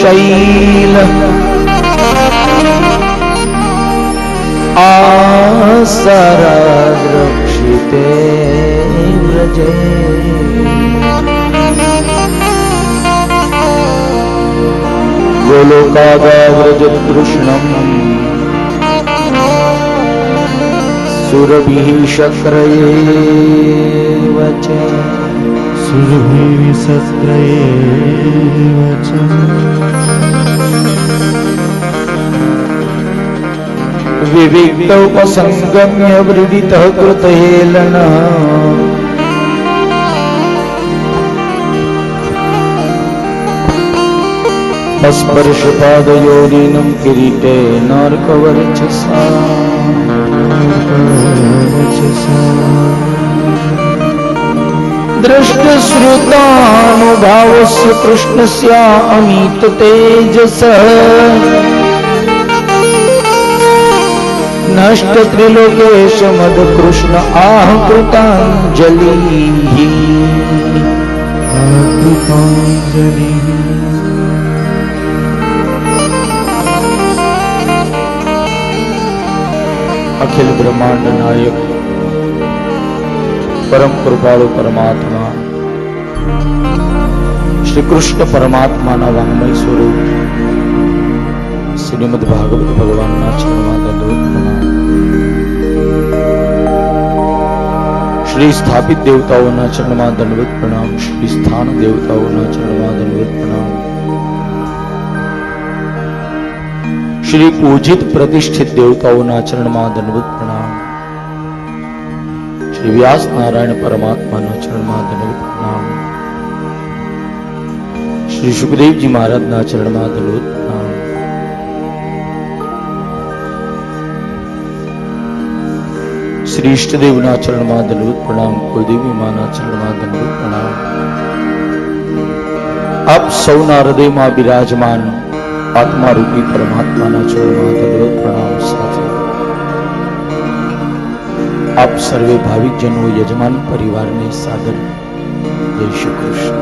शैल आसराद्रक्षिते व्रजे गोलोकाव्रजतृष्णम् सुरभिः शक्रयेव च सुरभिः शक्रयेव च विविक्तोपसंगम्य वृदितः कृतहेलनः स्पर्शपादयोनिनं किरीटे नार्कवर्चसा दृष्टश्रुतानुभावस्य कृष्णस्य अमित तेजसः नष्ट त्रिलोकेश मद कृष्ण आह कृतांजलिः अखिल ब्रह्मांड नायक परम कृपाळु परमात्मा श्री कृष्ण परमात्मा ना वांग्मय स्वरूप श्रीमद भागवत भगवान ना चरणમાં દંડવત પ્રણામ। श्री स्थापित देवताओं चरणમાં दंडवत प्रणाम। श्री स्थान देवताओं चरणમાં दंडवत प्रणाम। श्री पूजित प्रतिष्ठित देवताओं चरणમાં दंडवत प्रणाम। श्री व्यास नारायण परमात्मा चरणમાં दंडवत प्रणाम। श्री सुखदेव जी महाराज चरणમાં दंडवत प्रणाम। श्री इष्टदेव चरणમાં दंडवत प्रणाम। कुलदेवी मां चरणમાં दंडवत प्रणाम। आप सौना हृदय में विराजमान आत्मा रूपी परमात्मा चरणમાં दंडवत प्रणाम साथ आप सर्वे भाविक जनों यजमान परिवार ने सादर जय श्री कृष्ण।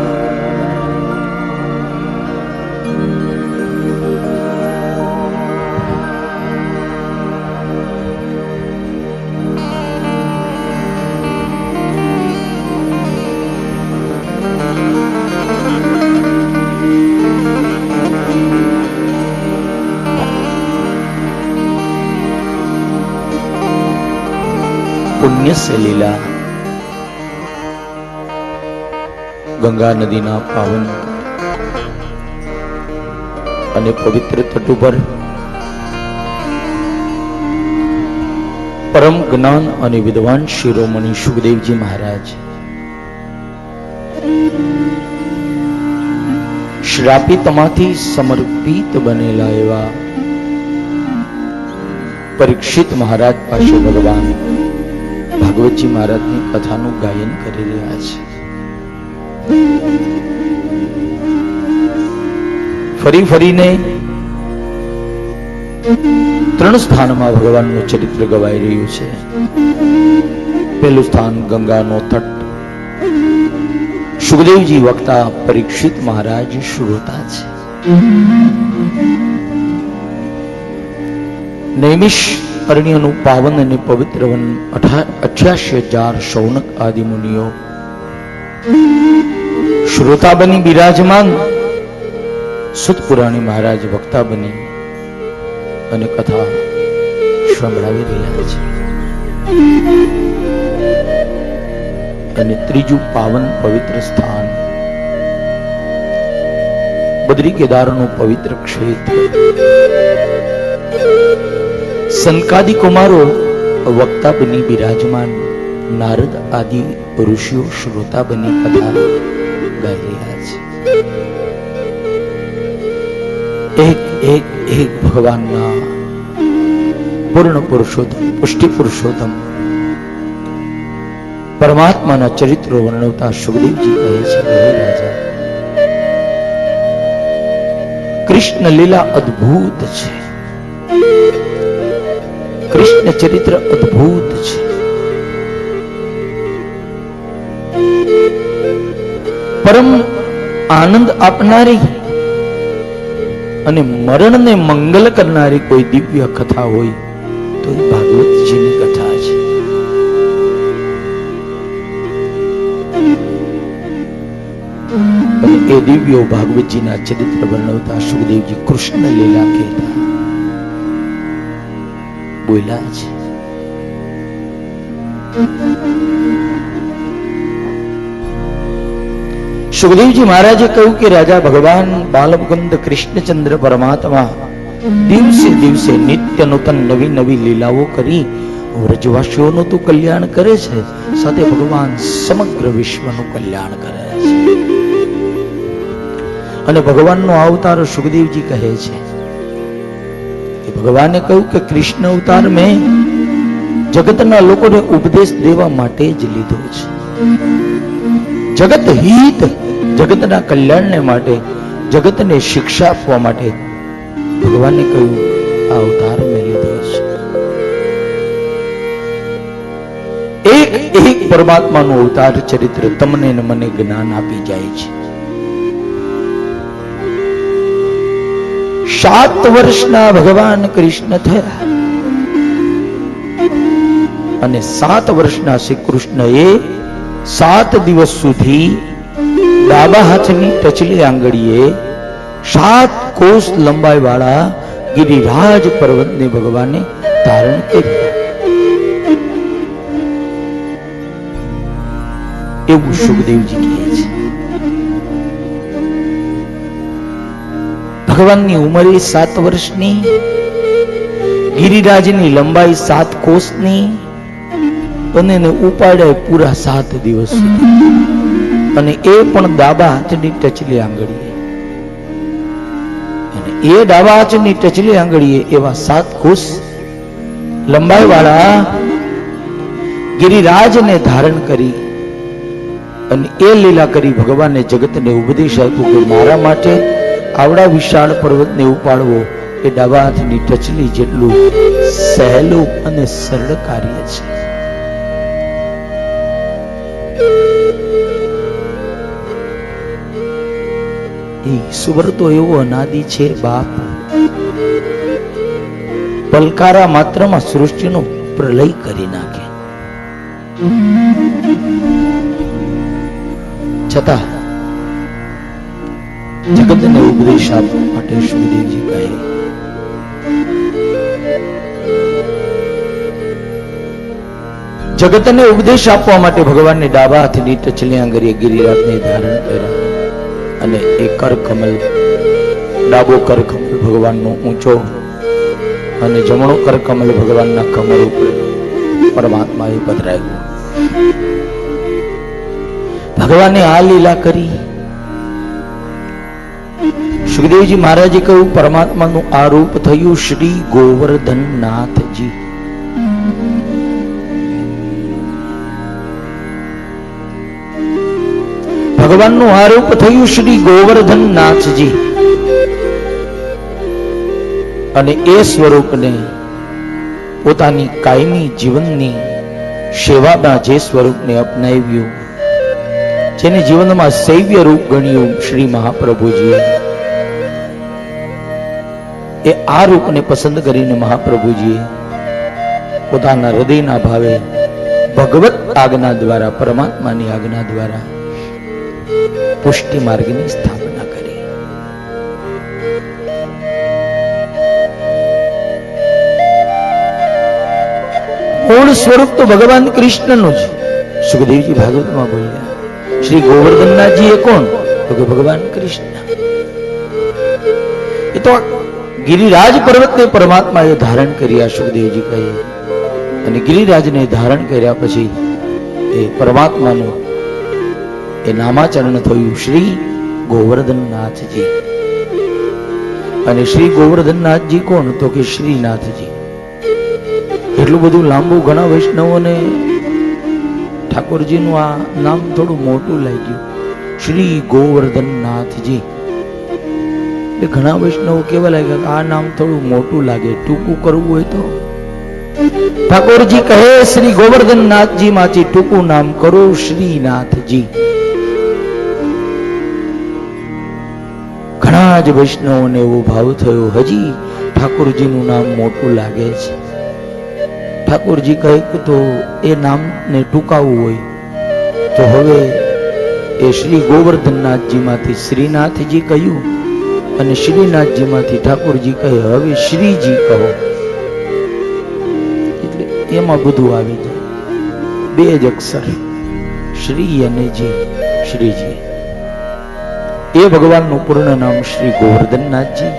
पुण्य से लीला गंगा नदी ना पावन अने पवित्र तटो पर परम ज्ञान अने विद्वान शिरोमणि सुखदेव जी महाराज श्रापितमांथी समर्पित बनेला एवा परीक्षित महाराज पासे भगवान भागवत जी महाराज ने कथा नु गायन करी रह्या छे। फरी फरीने त्रण स्थान में भगवान नु चरित्र गवाई रह्यु छे। पहलु स्थान गंगा नो तट, सुखदेव जी वक्ता, परीक्षित महाराज श्रोता छे। नैमिष अरण्यनु पावन અને પવિત્ર વન 88,000 શૌનક આદિ મુનિઓ શ્રોતા બની બિરાજમાન, સુતપુરાણી મહારાજ વક્તા બની અને કથા સંભળાવી રહ્યા છે। અને ત્રીજું પાવન પવિત્ર સ્થાન બદ્રી કેદારનું પવિત્ર ક્ષેત્ર, सनकादि कुमारो वक्ता बनी विराजमान, नारद आदि ऋषियों श्रोता बनी कथा गाई रह्या छे। एक एक एक भगवान ना पूर्ण पुरुषोत्तम, पुष्टि पुरुषोत्तम परमात्मा ना चरित्र वर्णवता सुखदेव जी कहे छे, हे राजा कृष्ण लीला अद्भुत छे, कृष्ण चरित्र अद्भुत छे। परम आनंद आपनारी અને મરણને મંગલ કરનારી કોઈ દિવ્ય કથા હોય તો એ ભાગવતજીની કથા છે. અને એ દિવ્યો ભાગવતજીના ચરિત્ર વર્ણવતા સુખદેવજી કૃષ્ણ લીલા કહેતા બોલ્યા છે. સુખદેવજી મહારાજે કહ્યું કે રાજા ભગવાન બાલમુકુંદ કૃષ્ણચંદ્ર પરમાત્મા દિવસે દિવસે નિત્ય નૂતન નવી નવી લીલાઓ કરી વ્રજવાસીઓનું તો કલ્યાણ કરે છે, સાથે ભગવાન સમગ્ર વિશ્વનું કલ્યાણ કરે છે. અને ભગવાનનો અવતાર સુખદેવજી કહે છે કે ભગવાને કહ્યું કે કૃષ્ણ અવતાર મેં જગતના લોકોને ઉપદેશ દેવા માટે જ લીધો છે. જગત હિત, જગતના કલ્યાણને માટે, જગતને શિક્ષા આપવા માટે ભગવાને કહ્યું આ અવતાર મેં લીધો છે. એક એક પરમાત્માનું અવતાર ચરિત્ર તમને ને મને જ્ઞાન આપી જાય છે. 7 વર્ષના ભગવાન કૃષ્ણ થયા અને 7 વર્ષના શ્રી કૃષ્ણએ 7 દિવસ સુધી ડાબા હાથની ટચલી આંગળીએ 7 કોષ લંબાઈ વાળા ગિરિરાજ પર્વતને ભગવાને ધારણ કર્યું. એવું સુખદેવજી કહે છે. ભગવાનની ઉંમર 7 વર્ષની, ગિરિરાજની લંબાઈ 7 કોષની, અને એને ઉપાડ્યા પૂરા 7 દિવસ સુધી, અને એ પણ ડાબા હાથની ટચલી આંગળીએ. અને એ ડાબા હાથની ટચલી આંગળીએ એવા 7 કોષ લંબાઈ વાળા ગિરિરાજને ધારણ કરી અને એ લીલા કરી ભગવાને જગતને ઉપદેશ આપ્યો કે મારા માટે આવડા વિશાળ પર્વતને ઉપાડવો એ ડાબા હાથની ટચલી જેટલું સહેલું અને સરળ કાર્ય છે. ઈશ્વર તો એવો અનાદિ છે બાપ, પલકારા માત્રમાં સૃષ્ટિનો પ્રલય કરી નાખે. છતાં જગતને ઉપદેશ આપવા માટે સુખદેવજી કહે જગતને ઉપદેશ આપવા માટે ભગવાનને ડાબા હાથની ટચલી આંગળીએ ગિરિરાજને ધારણ કર્યા અને એ કરકમલ, ડાબો કરકમલ ભગવાનનો ઊંચો અને જમણો કરકમલ ભગવાનના કમર ઉપર પરમાત્માએ પધરાવ્યો. ભગવાને આ લીલા કરી. સુખદેવજી મહારાજે કહ્યું પરમાત્માનું આ રૂપ થયું શ્રી ગોવર્ધનનાથજી. ભગવાનનું આ રૂપ થયું શ્રી ગોવર્ધનનાથજી. અને એ સ્વરૂપને પોતાની કાયમી જીવનની સેવામાં જે સ્વરૂપને અપનાવ્યું, જેને જીવનમાં સૈવ્ય રૂપ ગણ્યું શ્રી મહાપ્રભુજીએ, એ આ રૂપને પસંદ કરીને મહાપ્રભુજીએ પોતાના હૃદયના ભાવે ભગવત આજ્ઞા દ્વારા, પરમાત્માની આજ્ઞા દ્વારા પુષ્ટિ માર્ગની સ્થાપના કરી. મૂળ સ્વરૂપ તો ભગવાન કૃષ્ણનું જ. સુખદેવજી ભાગવતમાં બોલ્યા શ્રી ગોવર્ધનનાથજી એ કોણ? તો કે ભગવાન કૃષ્ણ. એ તો ગિરિરાજ પર્વતને પરમાત્માએ ધારણ કર્યા, સુખદેવજી કહે. અને ગિરિરાજને ધારણ કર્યા પછી એ પરમાત્માનું એ નામાચરણ થયું શ્રી ગોવર્ધનનાથજી. અને શ્રી ગોવર્ધનનાથજી કોણ? તો કે શ્રીનાથજી. એટલું બધું લાંબુ, ઘણા વૈષ્ણવોને ઠાકોરજીનું આ નામ થોડું મોટું લાગ્યું, શ્રી ગોવર્ધનનાથજી. એટલે ઘણા વૈષ્ણવો કેવા લાગ્યા કે આ નામ થોડું મોટું લાગે, ટૂંકું કરવું હોય તો. ઠાકોરજી કહે શ્રી ગોવર્ધનનાથજી માંથી ટૂંકું નામ કરો શ્રીનાથજી. ઘણા જ વૈષ્ણવોને એવો ભાવ થયો, હજી ઠાકોરજીનું નામ મોટું લાગે છે. ઠાકોરજી કહે કે તો એ નામને ટૂંકાવવું હોય તો હવે એ શ્રી ગોવર્ધનનાથજીમાંથી શ્રીનાથજી કહ્યું અને શ્રીનાથજીમાંથી ઠાકોરજી કહે હવે શ્રીજી કહો. એટલે એમાં બધું આવી જાય, બે જ અક્ષર શ્રી અને જી, શ્રીજી. એ ભગવાનનું પૂર્ણ નામ શ્રી ગોવર્ધનનાથજી,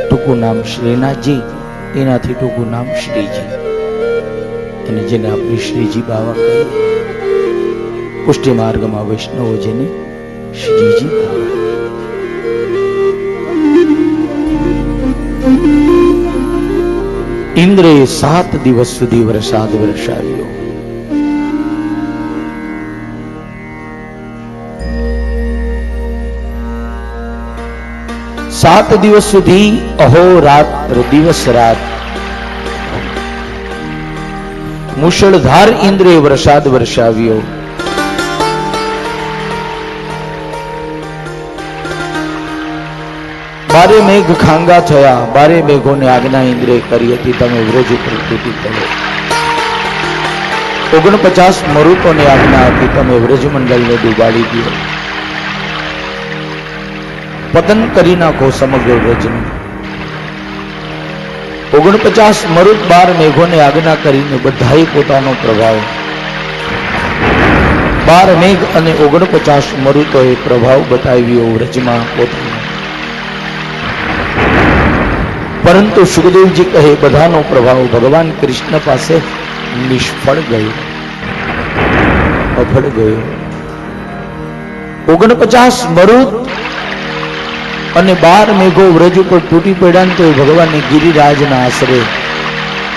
ટૂંકું નામ શ્રીનાથજી, એનાથી ટૂંકું નામ શ્રીજી, અને જેને આપણે શ્રીજી બાવા કહીએ. પુષ્ટિ માર્ગમાં વૈષ્ણવો જેને શ્રીજી બાવા. ઇન્દ્રે 7 દિવસ સુધી વરસાદ વરસાવ્યો. 7 દિવસ સુધી અહોરાત્ર દિવસ રાત મુશળધાર ઇન્દ્રે વરસાદ વરસાવ્યો. બારે મેઘ ખાંગા થયા. બારે મેઘોને આજ્ઞા ઇન્દ્રે કરી હતી તમે વ્રજ ઉપર તૂટી પડો. 49 મરુતોને આજ્ઞા હતી તમે વ્રજમંડળને ડૂબાડી દો, પતન કરી નાખો સમગ્ર વ્રજનું. 49 મરુત 12 મેઘોને આજ્ઞા કરીને બધાએ પોતાનો પ્રભાવ, 12 મેઘ અને 49 મરુતોએ પ્રભાવ બતાવ્યો વ્રજમાં પોતાનો. પરંતુ સુખદેવજી કહે બધાનો પ્રભાવ ભગવાન કૃષ્ણ પાસે નિષ્ફળ ગયો, અફળ ગયો. 49 મરુત અને 12 મેઘો વ્રજ ઉપર તૂટી પડ્યા ને તો ભગવાને ગિરિરાજના આશરે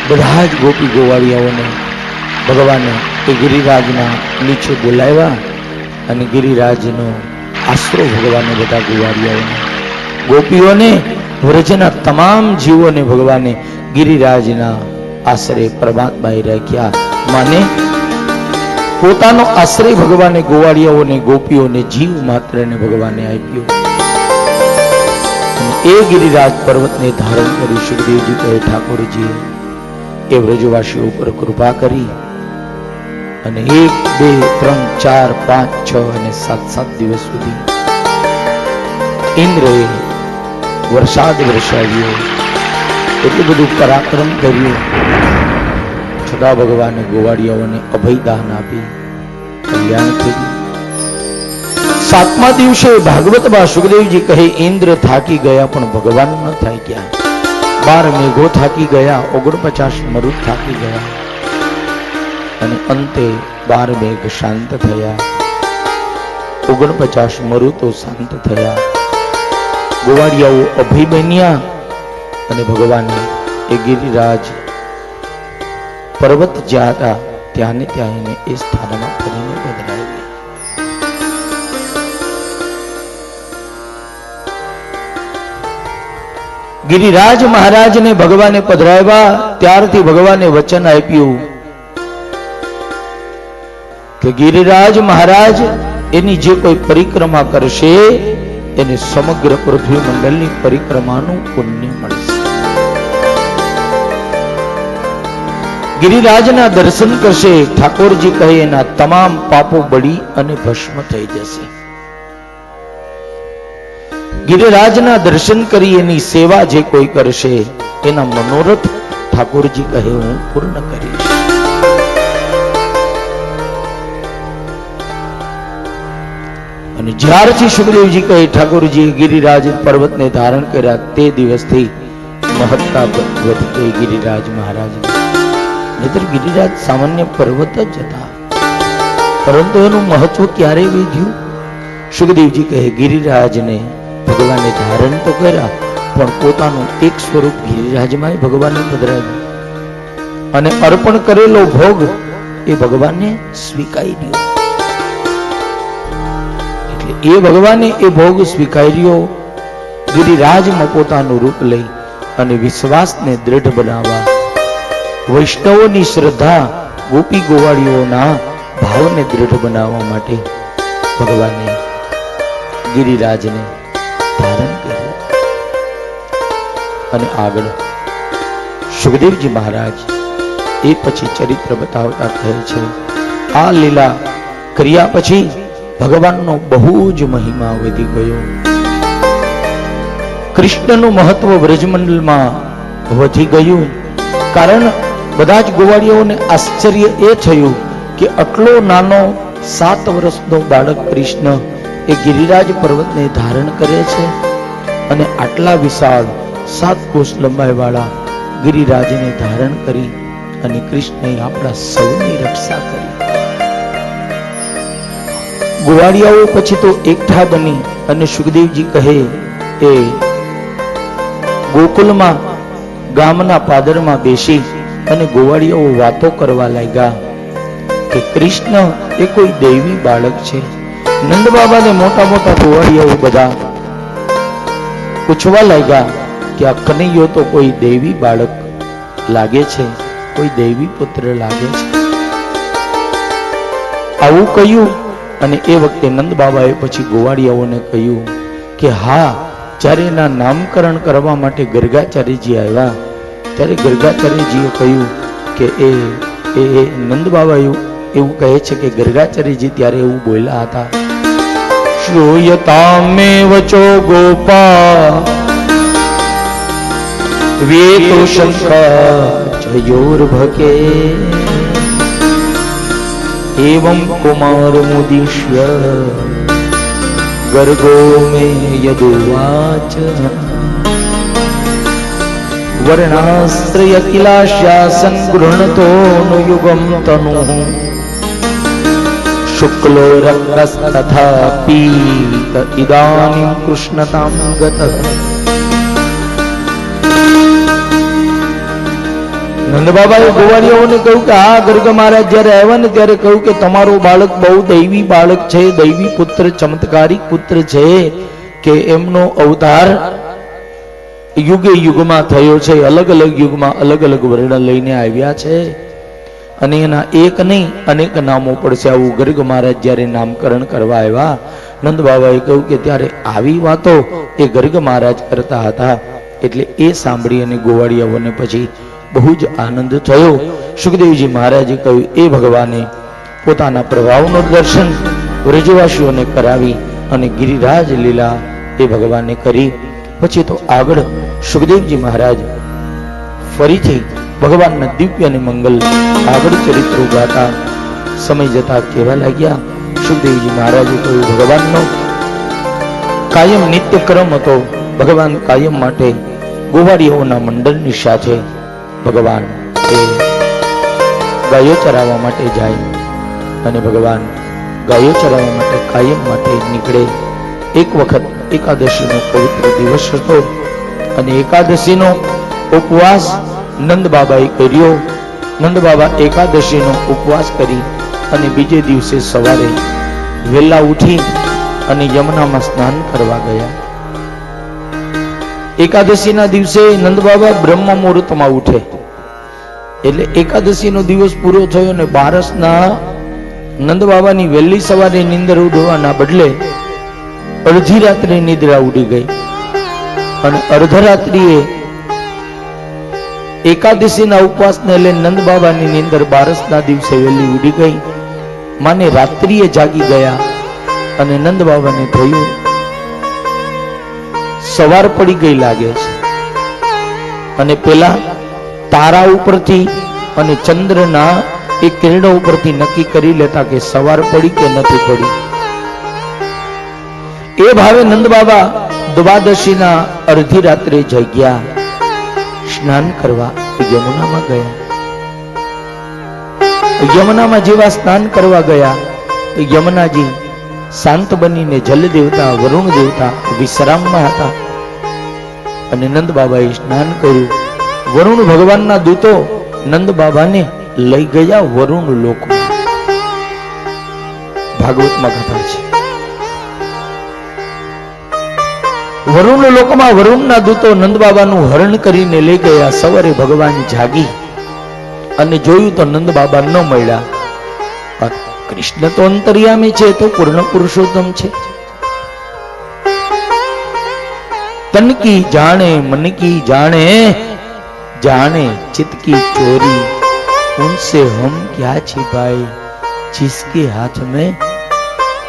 બધા જ ગોપી ગોવાળિયાઓને ભગવાને એ ગિરિરાજના નીચે બોલાવ્યા અને ગિરિરાજનો આશરો ભગવાને બધા ગોવાળિયાઓને, ગોપીઓને, વ્રજના તમામ જીવોને ભગવાને ગિરિરાજના આશરે પરમાત્માએ રાખ્યા. માને પોતાનો આશ્રય ભગવાને ગોવાળિયાઓને, ગોપીઓને, જીવ માત્રને ભગવાને આપ્યો. એ ગિરિરાજ પર્વતને ધારણ કરી સુખદેવજી કહે ઠાકોરજીએ એ વ્રજવાસીઓ ઉપર કૃપા કરી અને 1, 2, 3, 4, 5, 6 અને 7 દિવસ સુધી ઇન્દ્રએ વરસાદ વરસાવ્યો. એટલું બધું પરાક્રમ કર્યું છતાં ભગવાને ગોવાળિયાઓને અભયદાન આપી કલ્યાણ થયું. 7મા દિવસે ભાગવતમાં સુખદેવજી કહે ઇન્દ્ર થાકી ગયા પણ ભગવાન ન થાક્યા. 12 મેઘો થાકી ગયા, 49 મરુત થાકી ગયા અને અંતે 12 મેઘ શાંત થયા, 49 મરુતો શાંત થયા. ગોવાળિયાઓ અભય બન્યા અને ભગવાને એ ગિરિરાજ પર્વત જ્યાં હતા ત્યાં ને ત્યાં એને એ સ્થાનમાં ફરીને બદલાવી. ગિરિરાજ મહારાજને ભગવાને પધરાવ્યા ત્યારથી ભગવાને વચન આપ્યું કે ગિરિરાજ મહારાજ એની જે કોઈ પરિક્રમા કરશે એને સમગ્ર પૃથ્વી મંડળની પરિક્રમાનું પુણ્ય મળશે. ગિરિરાજના દર્શન કરશે ઠાકોરજી કહે એના તમામ પાપો બળી અને ભસ્મ થઈ જશે. ગિરિરાજના દર્શન કરી એની સેવા જે કોઈ કરશે એના મનોરથ ઠાકોરજી કહે હું પૂર્ણ કરીશ. અને જ્યારથી સુખદેવજી કહે ઠાકોરજી ગિરિરાજ પર્વતને ધારણ કર્યા તે દિવસથી મહત્તા વધી ગઈ ગિરિરાજ મહારાજ. નહીતર ગિરિરાજ સામાન્ય પર્વત જ હતા પરંતુ એનું મહત્વ ક્યારે વધ્યું? સુખદેવજી કહે ગિરિરાજને ભગવાને ધારણ તો કર્યા પણ પોતાનું એક સ્વરૂપ ગિરિરાજમાં ભગવાને પધરાવ્યું અને અર્પણ કરેલો ભોગ એ ભગવાને સ્વીકાર્યો. એટલે એ ભગવાને એ ભોગ સ્વીકાર્યો. ગિરિરાજમાં પોતાનું રૂપ લઈ અને વિશ્વાસને દ્રઢ બનાવવા, વૈષ્ણવોની શ્રદ્ધા, ગોપી ગોવાળીઓના ભાવને દ્રઢ બનાવવા માટે ભગવાને ગિરિરાજને ધારણ કર્યું. અને આગળ સુખદેવજી મહારાજ એ પછી ચરિત્ર બતાવતા કહે છે, આ લીલા કર્યા પછી ભગવાનનો બહુ જ મહિમા વધી ગયો. કૃષ્ણનું મહત્વ વ્રજમંડળમાં વધી ગયું. કારણ બધા જ ગોવાળીઓને આશ્ચર્ય એ થયું કે આટલો નાનો 7 વર્ષનો બાળક કૃષ્ણ એ ગિરિરાજ પર્વતને ધારણ કરે છે અને આટલા વિશાળ 7 કોષ લંબાઈ વાળા ગિરિરાજને ધારણ કરી અને કૃષ્ણએ આપણા સૌની રક્ષા કરી. ગોવાળિયાઓ પછી તો એકઠા બની અને સુખદેવજી કહે એ ગોકુલમાં ગામના પાદરમાં બેસી અને ગોવાળિયાઓ વાતો કરવા લાગ્યા કે કૃષ્ણ એ કોઈ દૈવી બાળક છે. નંદ બાબાને મોટા મોટા ગોવાળિયાઓ બધા પૂછવા લાગ્યા કે આ કનૈયો તો કોઈ દૈવી બાળક લાગે છે, કોઈ દૈવી પુત્ર લાગે છે. આવું કહ્યું અને એ વખતે નંદ બાબાએ પછી ગોવાળિયાઓને કહ્યું કે હા, જ્યારે એના નામકરણ કરવા માટે ગર્ગાચાર્યજી આવ્યા ત્યારે ગર્ગાચાર્યજીએ કહ્યું કે એ નંદ બાબા એવું કહે છે કે ગર્ગાચાર્યજી ત્યારે એવું બોલ્યા હતા, શ્રૂયતા મે વચો ગોપા વેતો શંકા ચયોર્ભકે એવં કુમાર મુદિશ્ય ગર્ગો મે યદુવાચ વર્ણાશ્રય કિલાશ્યાસન ગૃહણતો યુગમ તનુ શુક્લો રક્તસ તથા પીત ઇદાનીમ કૃષ્ણતામ ગત. નંદ બાબાએ ગોવાળિયાઓને કહ્યું કે આ ગર્ગ મહારાજ જયારે આવ્યા ને ત્યારે કહ્યું કે તમારો બાળક બહુ દૈવી બાળક છે, દૈવી પુત્ર, ચમત્કારિક પુત્ર છે, કે એમનો અવતાર યુગે યુગમાં થયો છે, અલગ અલગ યુગમાં અલગ અલગ વર્ણ લઈને આવ્યા છે અને એના એક નહીં અનેક નામો પડશે. આવું ગર્ગ મહારાજ જયારે નામકરણ કરવા આવ્યા, નંદ બાબાએ કહ્યું કે ત્યારે આવી વાતો એ ગર્ગ મહારાજ કરતા હતા. એટલે એ સાંભળી અને ગોવાળિયાઓને પછી બહુ જ આનંદ થયો. સુખદેવજી મહારાજે કહ્યું એ ભગવાને પોતાના પ્રભાવનું દર્શન વ્રજવાસીઓને કરાવી અને ગિરિરાજ લીલા એ ભગવાને કરી. પછી તો આગળ સુખદેવજી મહારાજ ફરીથી ભગવાનના દિવ્ય અને મંગલ આગળ ચરિત્રો ગાતા સમય જતા કહેવા લાગ્યા. સુખદેવજી મહારાજે કહ્યું ભગવાનનો કાયમ નિત્ય ક્રમ હતો. ભગવાન કાયમ માટે ગોવાળીઓના મંડળની સાથે ભગવાન એ ગાયો ચરાવવા માટે જાય અને ભગવાન ગાયો ચરાવવા માટે કાયમ માટે નીકળે. એક વખત એકાદશીનો પવિત્ર દિવસ હતો અને એકાદશીનો ઉપવાસ નંદ બાબાએ કર્યો. નંદ બાબા એકાદશીનો ઉપવાસ કરી અને બીજે દિવસે સવારે વહેલા ઉઠી અને યમુનામાં સ્નાન કરવા ગયા. એકાદશીના દિવસે નંદ બાબા બ્રહ્મ મુહૂર્તમાં ઉઠે એટલે એકાદશીનો દિવસ પૂરો થયો અને બારસના નંદ બાબાની વહેલી સવારે નીંદર ઉડવાના બદલે અડધી રાત્રે નિદ્રા ઉડી ગઈ અને અર્ધરાત્રિએ એકાદશીના ઉપવાસને લઈને નંદ બાબાની નીંદર બારસના દિવસે વહેલી ઉડી ગઈ. માને રાત્રિએ જાગી ગયા અને નંદ બાબાને થયું સવાર પડી ગઈ લાગે છે અને પેલા તારા ઉપરથી અને ચંદ્રના એ કિરણો ઉપરથી નક્કી કરી લેતા કે સવાર પડી કે નથી પડી. એ ભાવે નંદ બાબા દ્વાદશીના અડધી રાત્રે જાગ્યા, સ્નાન કરવા યમુનામાં ગયા. યમુનામાં જેવા સ્નાન કરવા ગયા યમુનાજી શાંત બનીને જલ દેવતા વરુણ દેવતા વિશ્રામમાં હતા અને નંદ બાબાએ સ્નાન કર્યું. વરુણ ભગવાનના દૂતો નંદ બાબાને લઈ ગયા વરુણ લોકમાં. ભાગવતમાં કથા છે. વરુણ લોકમાં વરુણના દૂતો નંદ બાબાનું હરણ કરીને લઈ ગયા. સવારે ભગવાન જાગી અને જોયું તો નંદ બાબા ન મળ્યા. કૃષ્ણ તો અંતર્યામી છે, તો પૂર્ણ પુરુષોત્તમ છે. तन की जाने मन की जाने, जाने चित की चोरी, उनसे हम क्या छिपाए, जिसके हाथ में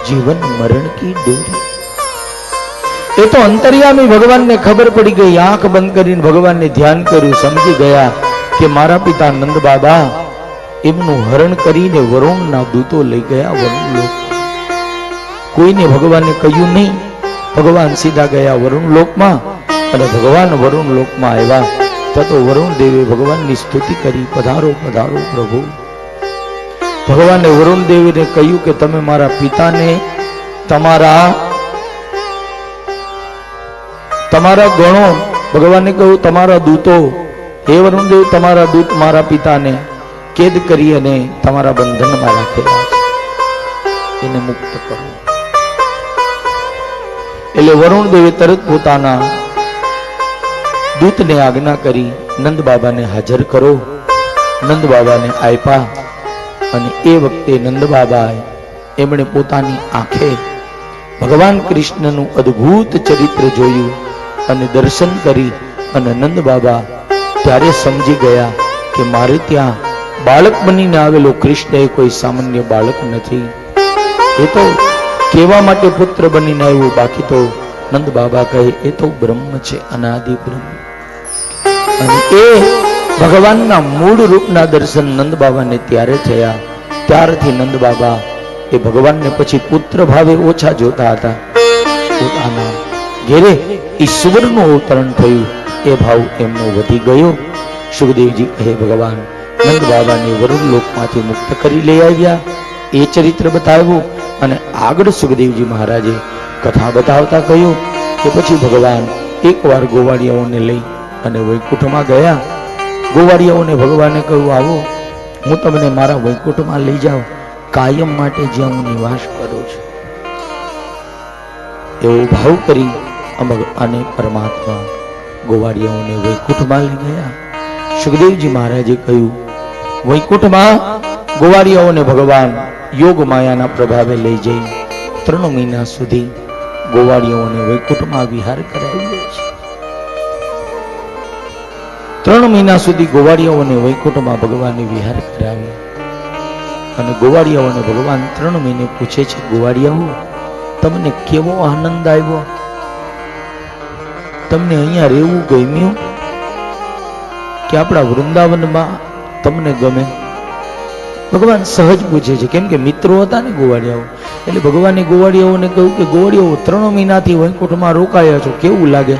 जीवन मरण की डोरी। ये तो अंतर्यामी भगवान ने खबर पड़ी गई, आंख बंद करीने भगवान ने ध्यान कर्યું, समझी गया कि मारा पिता नंद बाबा एमનું હરણ કરીને વરુણના દૂતો લઈ ગયા વરુણલોક। કોઈને ભગવાને કહ્યું નહીં, ભગવાન સીધા ગયા વરુણલોકમાં અને ભગવાન વરુણલોકમાં આવ્યા તો વરુણ દેવે ભગવાનની સ્તુતિ કરી, પધારો પધારો પ્રભુ। ભગવાને વરુણ દેવીને કહ્યું કે તમે મારા પિતાને તમારા ગણો, ભગવાને કહ્યું તમારા દૂતો, હે વરુણ દેવ તમારા દૂત મારા પિતાને કેદ કરી અને તમારા બંધનમાં રાખેલા છે, એને મુક્ત કરો। એટલે વરુણ દેવે તરત પોતાના દૂતને આજ્ઞા કરી નંદ બાબાને હાજર કરો। નંદ બાબાને આપ્યા અને એ વખતે નંદ બાબાએ એમણે પોતાની આંખે ભગવાન કૃષ્ણનું અદ્ભુત ચરિત્ર જોયું અને દર્શન કરી અને નંદ બાબા ત્યારે સમજી ગયા કે મારે ત્યાં બાળક બનીને આવેલો કૃષ્ણ એ કોઈ સામાન્ય બાળક નથી, એ તો કેવા માટે પુત્ર બનીને આવ્યો, બાકી તો નંદ બાબા કહે એ તો બ્રહ્મ છે, અનાદિ બ્રહ્મ। અને એ ભગવાનના મૂળ રૂપના દર્શન નંદ બાબાને ત્યારે થયા। ત્યારથી નંદ બાબા એ ભગવાનને પછી પુત્ર ભાવે ઓછા જોતા હતા, પોતાના ઘેરે ઈશ્વરનું અવતરણ થયું એ ભાવ એમનો વધી ગયો। સુખદેવજી કહે ભગવાન નંદ બાબાને વરુણ લોકમાંથી મુક્ત કરી લઈ આવ્યા, એ ચરિત્ર બતાવ્યું અને આગળ સુખદેવજી મહારાજે કથા બતાવતા કહ્યું કે પછી ભગવાન એકવાર ગોવાળિયાઓને લઈ અને વૈકુંઠમાં ગયા। ગોવાળિયાઓને ભગવાને કહ્યું આવો હું તમને મારા વૈકુંઠમાં લઈ જાઉં, કાયમ માટે જ્યાં હું નિવાસ કરું છું, એવો ભાવ કરી અને પરમાત્મા ગોવાળિયાઓને વૈકુંઠમાં લઈ ગયા। સુખદેવજી મહારાજે કહ્યું વૈકુંઠમાં ગોવાળિયાઓને ભગવાન યોગ માયાના પ્રભાવે લઈ જઈ 3 મહિના સુધી ગોવાળિયાઓને વૈકુંઠમાં વિહાર કરાવ્યો છે। 3 મહિના સુધી ગોવાળિયાઓને વૈકુંઠમાં ભગવાને વિહાર કરાવ્યો અને ગોવાળિયાઓને ભગવાન 3 મહિને પૂછે છે ગોવાળિયાઓ તમને કેવો આનંદ આવ્યો, તમને અહીંયા રહેવું ગમ્યું કે આપણા વૃંદાવનમાં તમને ગમે? ભગવાન સહજ પૂછે છે, કેમ કે મિત્રો હતા ને ગોવાળિયાઓ, એટલે ભગવાને ગોવાળિયાઓને કહ્યું કે ગોવાળિયાઓ 3 મહિનાથી વૈકુંઠમાં રોકાયા છો, કેવું લાગે?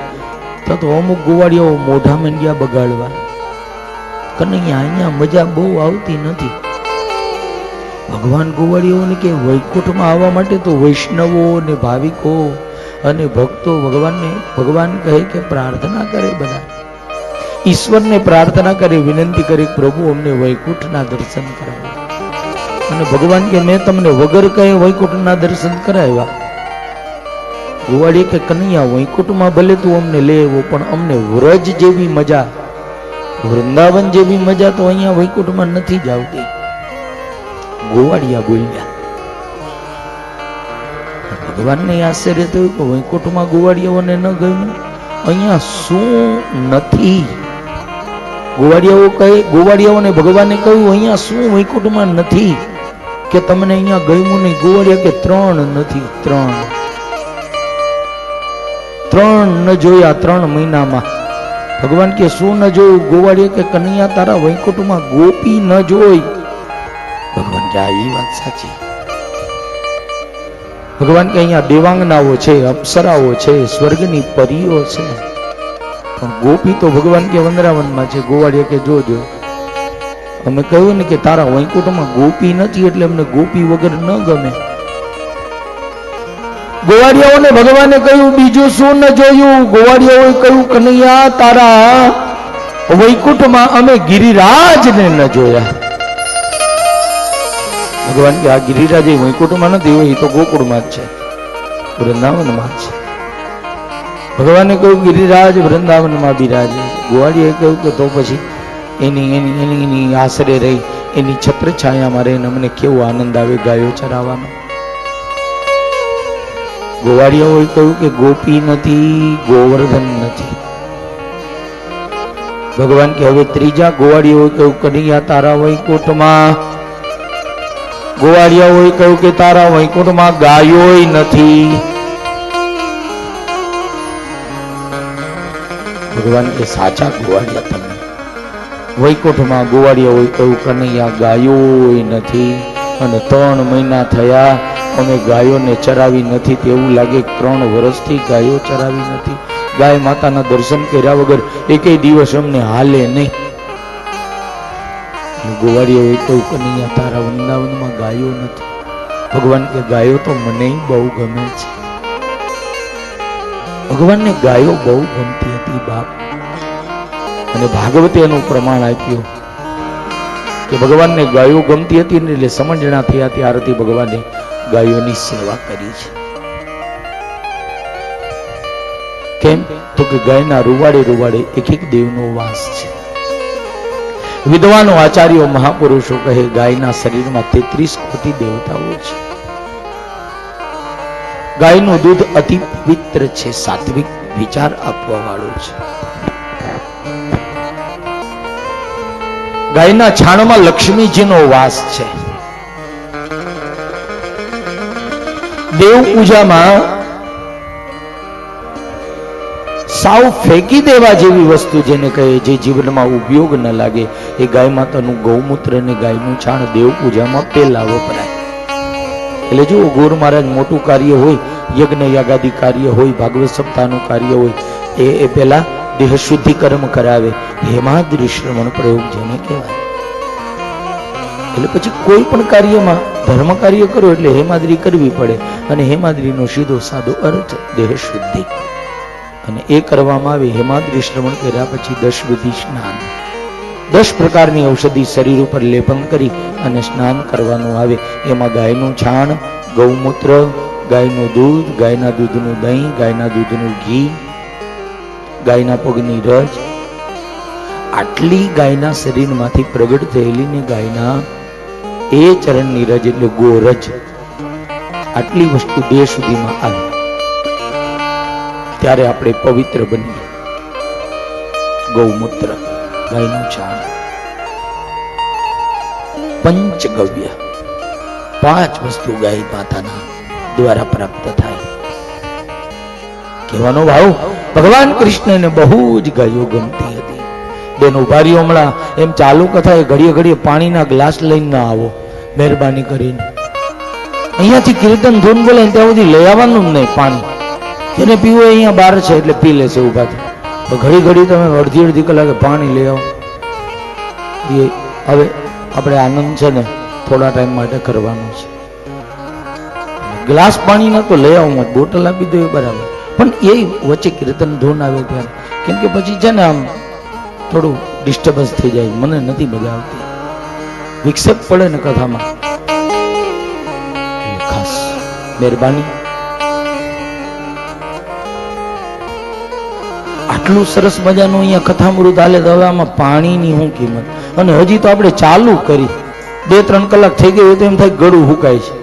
તો અમુક ગોવાળિયાઓ મોઢા માંડ્યા બગાડવા, કનૈયા અહીંયા મજા બહુ આવતી નથી। ભગવાન ગોવાળિયાઓને કે વૈકુંઠમાં આવવા માટે તો વૈષ્ણવો ને ભાવિકો અને ભક્તો ભગવાન કહે કે પ્રાર્થના કરે, બધા ઈશ્વરને પ્રાર્થના કરે, વિનંતી કરે પ્રભુ અમને વૈકુંઠના દર્શન કરાવો। અને ભગવાન કે મેં તમને વગર કહે વૈકુંઠના દર્શન કરાવ્યા। ગોવાળીએ કે કનૈયા વૈકુંઠમાં ભલે તું અમને લે એવો, પણ અમને વ્રજ જેવી મજા, વૃંદાવન જેવી મજા તો અહીંયા વૈકુંઠમાં નથી જ આવતી। ગોવાળિયા બોલ્યા। ભગવાનને આશ્ચર્ય થયું કે વૈકુંઠમાં ગોવાળિયાઓને ન ગમ્યું, અહીંયા શું નથી? ગોવાળિયાઓને ભગવાને કહ્યું અહીંયા શું વૈકુંઠમાં નથી કે તમને અહીંયા ગમ્યું નહીં? ગોવાળિયા કે 3 નથી, 3 ન જોયા 3 મહિનામાં। ભગવાન કે શું ન જોયું? ગોવાળિયા કે કનૈયા તારા વૈકુંઠમાં ગોપી ન જોઈ। ભગવાન કે આ વાત સાચી। ભગવાન કે અહીંયા દેવાંગનાઓ છે, અપ્સરાઓ છે, સ્વર્ગની પરીઓ છે, પણ ગોપી તો ભગવાન કે વંદરાવનમાં છે। ગોવાળિયા કે જોજો, અમે કહ્યું ને કે તારા વૈકુંઠમાં ગોપી નથી એટલે અમને ગોપી વગર ન ગમે। ગોવાળિયાઓને ભગવાને કહ્યું બીજું શું ન જોયું? ગોવાળિયાઓએ કહ્યું કનૈયા તારા વૈકુંઠમાં અમે ગિરિરાજને ન જોયા। ભગવાન કે આ ગિરિરાજ વૈકુંઠમાં નથી હોય, એ તો ગોકુળમાં જ છે, વૃંદાવનમાં છે। ભગવાને કહ્યું ગિરિરાજ વૃંદાવનમાં બિરાજે। ગોવાળિયાએ કહ્યું કે તો પછી એની આશરે રહી, એની છત્ર છાયામાં રહીને અમને કેવો આનંદ આવે ગાયો ચરાવવાનો। ગોવાળિયાઓએ કહ્યું કે ગોપી નથી, ગોવર્ધન નથી. ભગવાન કે હવે ત્રીજા ગોવાળિયાઓએ કહ્યું કનૈયા તારા વૈકુંઠમાં. ગોવાળિયાઓએ કહ્યું કે તારા વૈકુંઠમાં ગાયોય નથી. ભગવાન કે સાચા ગોવાળિયા તમે. વૈકુંઠમાં ગોવાળિયાઓએ કહ્યું કનૈયા ગાયોય નથી, અને 3 મહિના થયા અમે ગાયોને ચરાવી નથી. તેવું લાગે 3 વર્ષથી ગાયો ચરાવી નથી. ગાય માતાના દર્શન કર્યા વગર એકેય દિવસ અમને હાલે નહીં. ગોવાળિયાઓએ કહ્યું કનૈયા તારા વૃંદાવનમાં ગાયો નથી. ભગવાન કે ગાયો તો મને બહુ ગમે છે. ભગવાનને ગાયો બહુ ગમતી હતી બાપ. અને ભાગવતે એનું પ્રમાણ આપ્યું કે ભગવાનને ગાયો ગમતી હતી ને એટલે સમજણા થયા ત્યારથી ભગવાને ગાયોની સેવા કરી છે. કેમ તો કે ગાયના રૂવાડે રૂવાડે એક એક દેવનો વાસ છે. વિદ્વાનો આચાર્યો મહાપુરુષો કહે ગાયના શરીરમાં 33 કોટી દેવતાઓ છે. ગાયનું દૂધ અતિ પવિત્ર છે, સાત્વિક વિચાર આપવા વાળું છે. ગાયના છાણમાં લક્ષ્મીજીનો વાસ છે. દેવ પૂજામાં સાવ ફેંકી દેવા જેવી વસ્તુ જેને કહે, જે જીવનમાં ઉપયોગ ન લાગે, એ ગાય માતાનું ગૌમૂત્ર અને ગાયનું છાણ દેવ પૂજામાં પહેલા વપરાય. એટલે જો ગોર મહારાજ મોટું કાર્ય હોય, યજ્ઞ યાગાદી કાર્ય હોય, ભાગવત સપ્તાહનું કાર્ય હોય, એ પહેલા દેહ શુદ્ધિ કર્મ કરાવે. હેમાદ્રી શ્રવણ પ્રયોગ જેને કહેવાય. એટલે પછી કોઈ પણ કાર્યમાં ધર્મ કાર્ય કરો એટલે હેમાદ્રી કરવી પડે. અને હેમાદ્રીનો સીધો સાદો અર્થ દેહ શુદ્ધિ. અને એ કરવામાં આવે. હેમાદ્રી શ્રવણ કર્યા પછી 10 વિધિ સ્નાન, 10 પ્રકારની ઔષધિ શરીર ઉપર લેપન કરી અને સ્નાન કરવાનું આવે. એમાં ગાયનું છાણ, ગૌમૂત્ર, ગાયનું દૂધ, ગાયના દૂધનું દહીં, ગાયના દૂધનું ઘી, ગાયના પગની રજ, આટલી ગાયના શરીરમાંથી પ્રગટ થયેલી ને ગાયના એ ચરણની રજ એટલે ગોરજ, આટલી વસ્તુ દેહ સુધીમાં આવે ત્યારે આપણે પવિત્ર બનીએ. ગૌમૂત્ર, ગાયનું છાણ, પંચગવ્ય, 5 વસ્તુ ગાય માતાના દ્વારા પ્રાપ્ત થાય. કહેવાનો ભાવ ભગવાન કૃષ્ણને બહુ જ ગાયો ગમતી હતી. બેન ઉભારીઓ હમણાં એમ ચાલુ કથા એ ઘડીએ ઘડીએ પાણીના ગ્લાસ લઈને ના આવો, મહેરબાની કરીને. અહીંયાથી કીર્તન ધૂન બોલે ત્યાં સુધી લઈ આવવાનું જ નહીં પાણી. જેને પીવું અહીંયા બહાર છે એટલે પી લેશે ઉભાથી. તો ઘડી ઘડી તમે અડધી કલાકે પાણી લઈ આવો. એ હવે આપણે આનંદ છે ને થોડા ટાઈમ માટે કરવાનો છે. ગ્લાસ પાણીના તો લઈ આવું, બોટલ આપી દો એ બરાબર, પણ એ વચ્ચે કીર્તન ધૂન આવે ત્યારે. કેમ કે પછી છે ને આમ થોડું ડિસ્ટર્બન્સ થઈ જાય, મને નથી મજા આવતી. વિક્ષેપ પડે ને કથામાં. ખાસ મહેરબાની. આટલું સરસ મજાનું અહીંયા કથામૃત હાલે તો હવે આમાં પાણીની શું કિંમત. અને હજી તો આપણે ચાલુ કરી 2-3 કલાક થઈ ગઈ હોય તો એમ થાય ગળું હુકાય છે.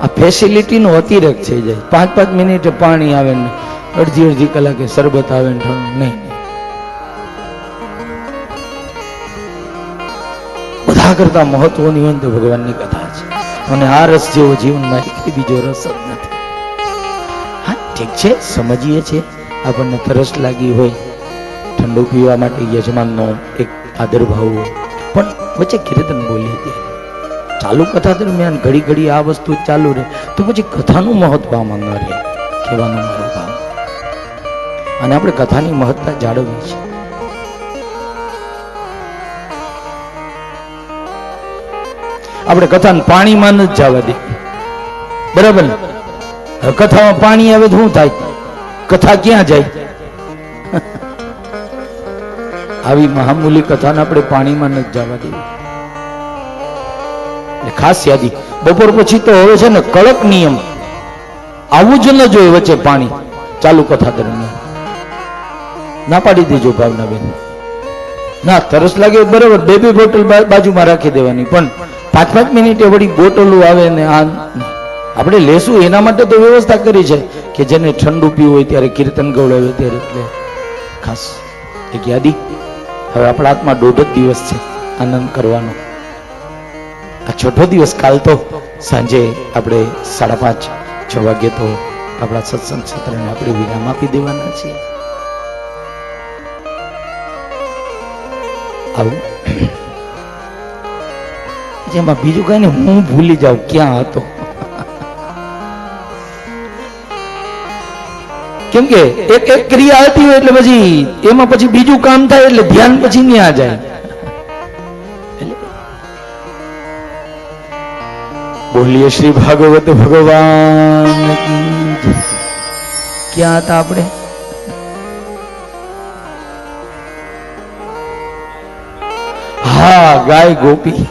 આ ફેસિલિટીનો અતિરેક થઈ જાય. 5-5 મિનિટે પાણી આવે ને અડધી કલાકે શરબત આવે ને નહીં. બધા કરતા મહત્વની હોય તો ભગવાનની કથા છે. અને આ રસ જેવો જીવનમાં કઈ બીજો રસ જ નથી. હા ઠીક છે, સમજીએ છીએ આપણને તરસ લાગી હોય, ઠંડુ પીવા માટે યજમાનનો એક આદર ભાવ હોય, પણ વચ્ચે કીર્તન બોલી હતી ચાલુ કથા દરમિયાન ઘડી ઘડી આ વસ્તુ ચાલુ રહે તો પછી કથાનું મહત્વ આમાં ન રહે. કહેવાનો મારો ભાવ. અને આપણે કથાની મહત્તા જાળવવી છે. આપણે કથાને પાણીમાં ન જવા દે, બરાબર ને? કથામાં પાણી આવે તો શું થાય? કથા ક્યાં જાય? આવી મહામૂલી કથાને આપણે પાણીમાં ન જવા દેવી. ખાસ યાદી, બપોર પછી તો હવે છે ને કડક નિયમ, આવું જ ન જોઈએ વચ્ચે પાણી ચાલુ કથા દરમિયાન. ના પાડી દેજો ભાવનાબેન. ના તરસ લાગે બરાબર, 2 બોટલ બાજુમાં રાખી દેવાની, પણ 5 મિનિટે વળી બોટલો આવે ને આ આપણે લેશું એના માટે તો વ્યવસ્થા કરી છે કે જેને ઠંડુ પીવું હોય ત્યારે કીર્તન ગવડાવે ત્યારે, એટલે ખાસ એક યાદી. હવે આપણા હાથમાં 1.5 દિવસ છે આનંદ કરવાનો. આ છઠ્ઠો દિવસ. કાલ તો સાંજે આપણે 5:30-6 વાગે તો આપણા સત્સંગ સત્રને આપણે વિરામ આપી દેવાના છીએ. આવું જેમાં બીજું કઈ ને હું ભૂલી જાઉં ક્યાં હતો. કેમ કે એક એક ક્રિયા આવતી હોય એટલે પછી એમાં પછી બીજું કામ થાય એટલે ધ્યાન પછી ન્યા જાય. બોલીએ શ્રી ભાગવત ભગવાન કી જય. ક્યાં હતા આપણે? હા, ગાય ગોપી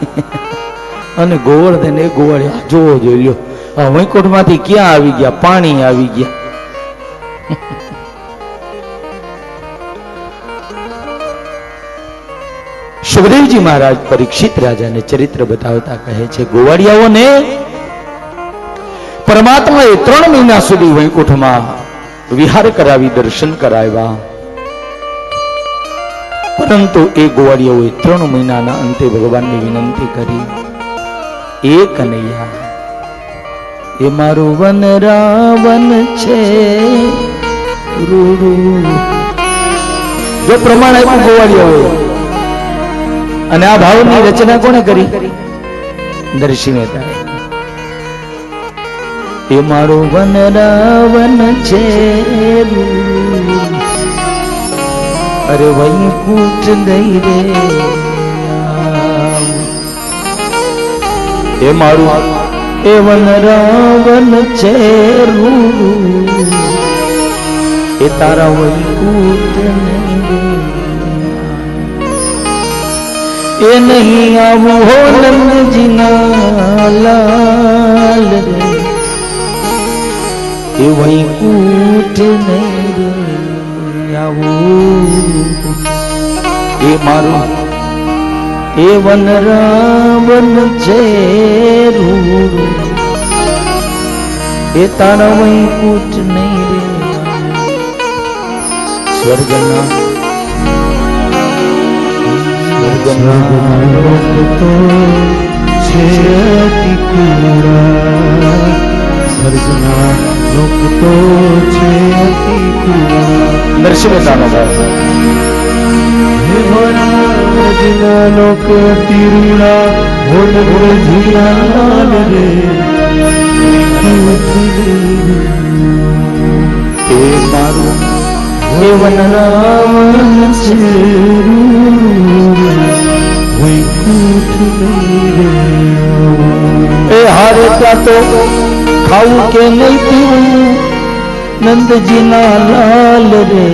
અને ગોવર્ધન. એ ગોવાળિયા જોવો જોઈ લ્યો, આ વૈકુંઠ માંથી ક્યાં આવી ગયા? પાણી આવી ગયા. સુખદેવજી મહારાજ પરીક્ષિત રાજાને ચરિત્ર બતાવતા કહે છે, ગોવાળિયાઓને પરમાત્માએ 3 મહિના સુધી વૈકુંઠમાં વિહાર કરાવી દર્શન કરાવ્યા, પરંતુ એ ગોવાળિયાઓએ 3 મહિનાના અંતે ભગવાનની વિનંતી કરી, એ કનૈયા, એ મારું વન રાવન છે રૂડું. જો પ્રમાણ આપ્યું ગોવાળિયાઓએ. અને આ ભાવની રચના કોણે કરી? નરસિંહ મહેતા. એ મારો વન રાવન છે, અરે વૈકુંઠ દઈ રે. એ મારું એ વન રાવન છે, એ તારા વૈકુંઠ નહીં રે. એ નહીં આવું હો નંદજીના લાલ રે, એ વૈકુંઠ નહીં રે આવું. એ મારું એ વન રાવન છે, એ તારા વૈકુંઠ નહીં રે. સ્વર્ગના તો છે અતિ કુડા, સ્વર્ગના લોક તો છે અતિ કુડા. નરસિંહ મહેતાનો ભાવ. હે વનરાજના લોક અતિ રૂડા, વનરાજના લાલ રે. એ મારું એ વન રાવન છે, એ હારે ત્યાં તો ખાવું કે નહીં પીવું નંદજીના લાલ રે.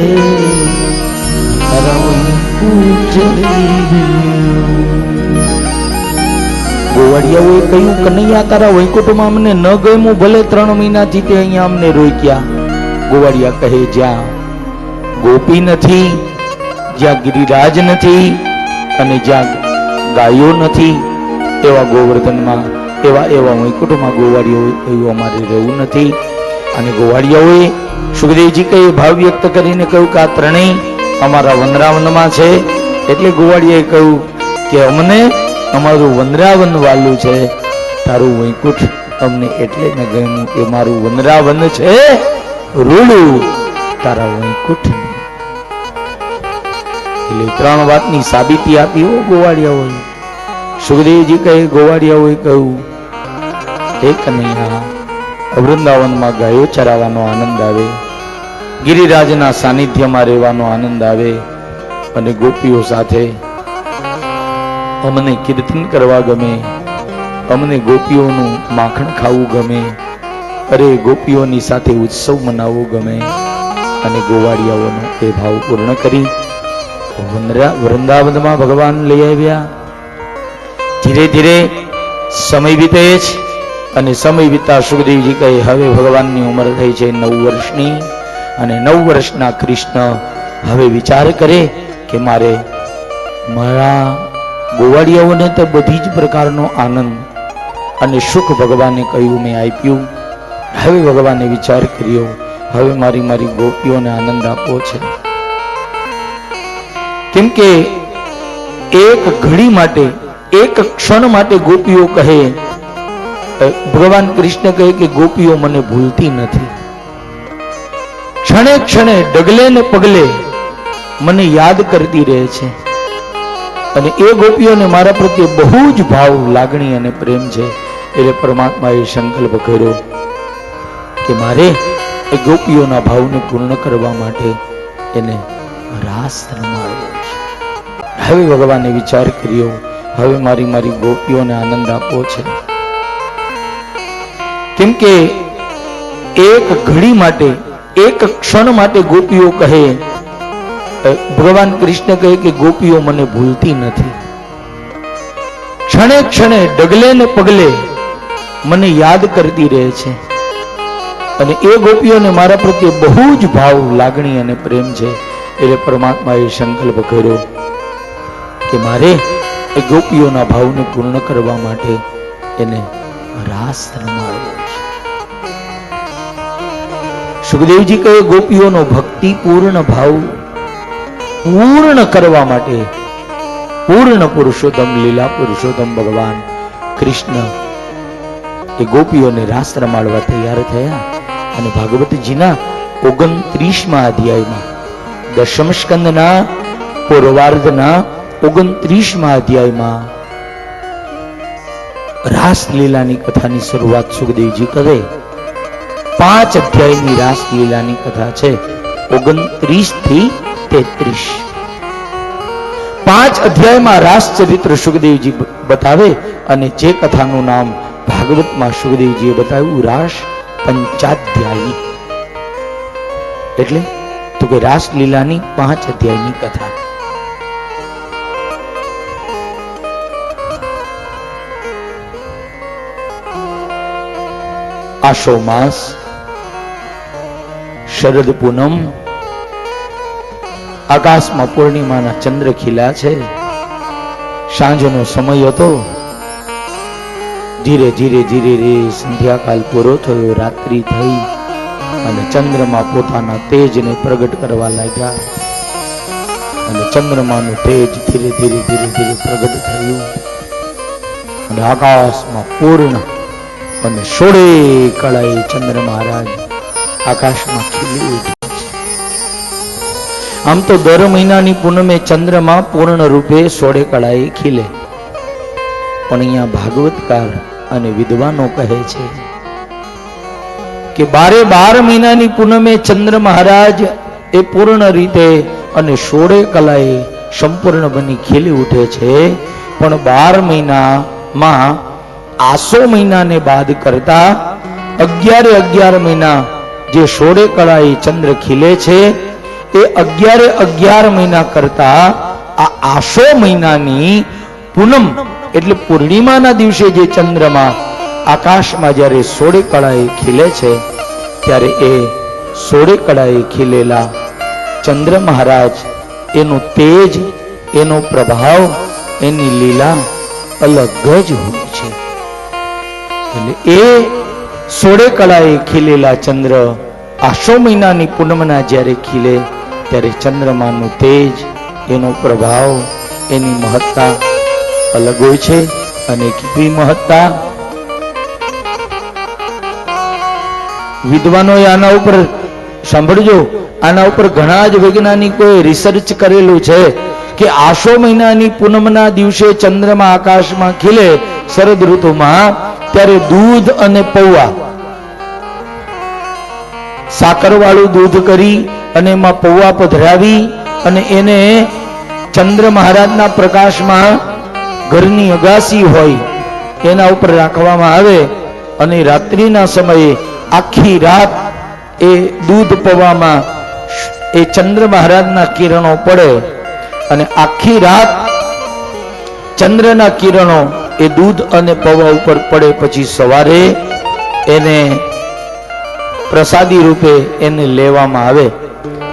ગોવાળિયાઓએ કહ્યું, કનૈયા તારા વૈકુંઠમાં અમને ન ગમ્યું, ભલે 3 મહિનાથી તે અહીંયા અમને રોક્યા. ગોવાળિયા કહે, જ્યાં ગોપી નથી, જ્યાં ગિરિરાજ નથી અને જ્યાં ગાયો નથી, એવા ગોવર્ધનમાં એવા વૈકુંઠમાં ગોવાળિયાઓએ કહ્યું અમારે રહેવું નથી. અને ગોવાળિયાઓએ સુખદેવજી કહે ભાવ વ્યક્ત કરીને કહ્યું કે આ ત્રણેય અમારા વનરાવનમાં છે. એટલે ગોવાળિયાએ કહ્યું કે અમને અમારું વનરાવન વાલું છે, તારું વૈકુંઠ અમને એટલે ન ગમ્યું કે મારું વનરાવન છે રૂડું, તારા વૈકુંઠ નહીં. એટલે 3 વાતની સાબિતી આપી હો ગોવાળિયાઓએ. સુખદેવજી કહે ગોવાળિયાઓએ કહ્યું, હે કનૈયા, વૃંદાવનમાં ગાયો ચરાવવાનો આનંદ આવે, ગિરિરાજના સાનિધ્યમાં રહેવાનો આનંદ આવે, અને ગોપીઓ સાથે અમને કીર્તન કરવા ગમે, અમને ગોપીઓનું માખણ ખાવું ગમે, અરે ગોપીઓની સાથે ઉત્સવ મનાવવો ગમે. અને ગોવાળિયાઓનો એ ભાવ પૂર્ણ કરી વૃંદાવનમાં ભગવાન લઈ આવ્યા. ધીરે ધીરે સમય વીતે છે અને સમય વીતતા સુખદેવજી કહે હવે ભગવાનની ઉંમર થઈ છે 9 વર્ષની, અને 9 વર્ષના કૃષ્ણ હવે વિચાર કરે કે મારે મારા ગોવાળિયાઓને તો બધી જ પ્રકારનો આનંદ અને સુખ ભગવાને કહ્યું મેં આપ્યું. હવે ભગવાને વિચાર કર્યો, હવે મારી ગોપીઓને આનંદ આપવો છે. કેમ કે એક ઘડી માટે, એક ક્ષણ માટે ગોપીઓ કહે, ભગવાન કૃષ્ણ કહે કે ગોપીઓ મને ભૂલતી નથી. ક્ષણે ક્ષણે ડગલે ને પગલે મને યાદ કરતી રહે છે. અને એ ગોપીઓને મારા પ્રત્યે બહુ જ ભાવ, લાગણી અને પ્રેમ છે. એટલે પરમાત્માએ સંકલ્પ કર્યો કે મારે એ ગોપીઓના ભાવને પૂર્ણ કરવા માટે એને રાસ રમાડવો છે. હવે ભગવાને વિચાર કર્યો, હવે મારી ગોપીઓને આનંદ આપવો છે. કેમ કે એક ઘડી માટે, એક ક્ષણ માટે ગોપીઓ કહે, ભગવાન કૃષ્ણ કહે કે ગોપીઓ મને ભૂલતી નથી. ક્ષણે ક્ષણે ડગલે ને પગલે મને યાદ કરતી રહે છે. અને એ ગોપીઓને મારા પ્રત્યે બહુ જ ભાવ, લાગણી અને પ્રેમ છે. એટલે પરમાત્માએ સંકલ્પ કર્યો કે મારે એ ગોપીઓના ભાવને પૂર્ણ કરવા માટે એને રાસ રમાડવો છે. સુખદેવજી કહે ગોપીઓનો ભક્તિ પૂર્ણ ભાવ પૂર્ણ કરવા માટે પૂર્ણ પુરુષોત્તમ, લીલા પુરુષોત્તમ ભગવાન કૃષ્ણ એ ગોપીઓને રાસ રમાડવા તૈયાર થયા. અને ભાગવતજીના 29મા અધ્યાયમાં, દશમ સ્કંદના પૂર્વાર્ધના 29મા અધ્યાયમાં રાસલીલાની કથાની શરૂઆત સુખદેવજી કરે. 5 અધ્યાયની રાસલીલાની કથા છે, 29 થી 33. 5 અધ્યાયમાં રાસ ચરિત્ર સુખદેવજી બતાવે. અને જે કથાનું નામ ભાગવતમાં સુખદેવજીએ બતાવ્યું રાસ પંચાધ્યાયી. એટલે તો કે રાસલીલાની 5 અધ્યાયની કથા. આસો માસ, શરદ પૂનમ, આકાશમાં પૂર્ણિમાના ચંદ્ર ખીલા છે. સાંજનો સમય હતો. ધીરે ધીરે સંધ્યાકાલ પૂરો થયો, રાત્રિ થઈ અને ચંદ્રમા પોતાના તેજને પ્રગટ કરવા લાગ્યા. અને ચંદ્રમાનું તેજ ધીરે ધીરે પ્રગટ થયું અને આકાશમાં પૂર્ણ અને 16 કળાએ ચંદ્ર મહારાજ આકાશમાં ખીલી ઉઠ્યા છે. આમ તો દર મહિનાની પૂનમે ચંદ્રમાં પૂર્ણ રૂપે 16 કળાએ ખીલે. પણ અહીંયા ભાગવતકાર અને વિદ્વાનો કહે છે કે 12 મહિનાની પૂનમે ચંદ્ર મહારાજ એ પૂર્ણ રીતે અને 16 કલાએ સંપૂર્ણ બની ખીલી ઉઠે છે. પણ 12 મહિનામાં આસો મહિનાને બાદ કરતા 11 મહિના જે 16 કળાએ ચંદ્ર ખીલે છે એ 11 મહિના કરતા આ આસો મહિનાની પૂનમ એટલે પૂર્ણિમાના દિવસે જે ચંદ્રમાં આકાશમાં જ્યારે 16 કળાએ ખીલે છે ત્યારે એ 16 કળાએ ખીલેલા ચંદ્ર મહારાજ એનું તેજ, એનો પ્રભાવ, એની લીલા અલગ જ હોય છે. એટલે એ 16 કળાએ ખીલેલા ચંદ્ર આસો મહિનાની પૂનમના જ્યારે ખીલે ત્યારે ચંદ્રમાનું તેજ, એનો પ્રભાવ, એની મહત્તા અલગ હોય છે. અને કેવી મહત્તા! વિદ્વાનોએ આના ઉપર સાંભળજો, આના ઉપર ઘણા જ વૈજ્ઞાનિકોએ રિસર્ચ કરેલું છે કે આસો મહિનાની પૂનમના દિવસે ચંદ્રમા આકાશમાં ખીલે શરદ ઋતુમાં ત્યારે દૂધ અને પૌવા, સાકરવાળું દૂધ કરી અને એમાં પૌવા પધરાવી અને એને ચંદ્ર મહારાજના પ્રકાશમાં ઘરની અગાસી હોય એના ઉપર રાખવામાં આવે અને રાત્રિના સમયે આખી રાત એ દૂધ પૌવામાં એ ચંદ્ર મહારાજના કિરણો પડે અને આખી રાત ચંદ્રના કિરણો એ દૂધ અને પૌવા ઉપર પડે. પછી સવારે એને પ્રસાદી રૂપે એને લેવામાં આવે.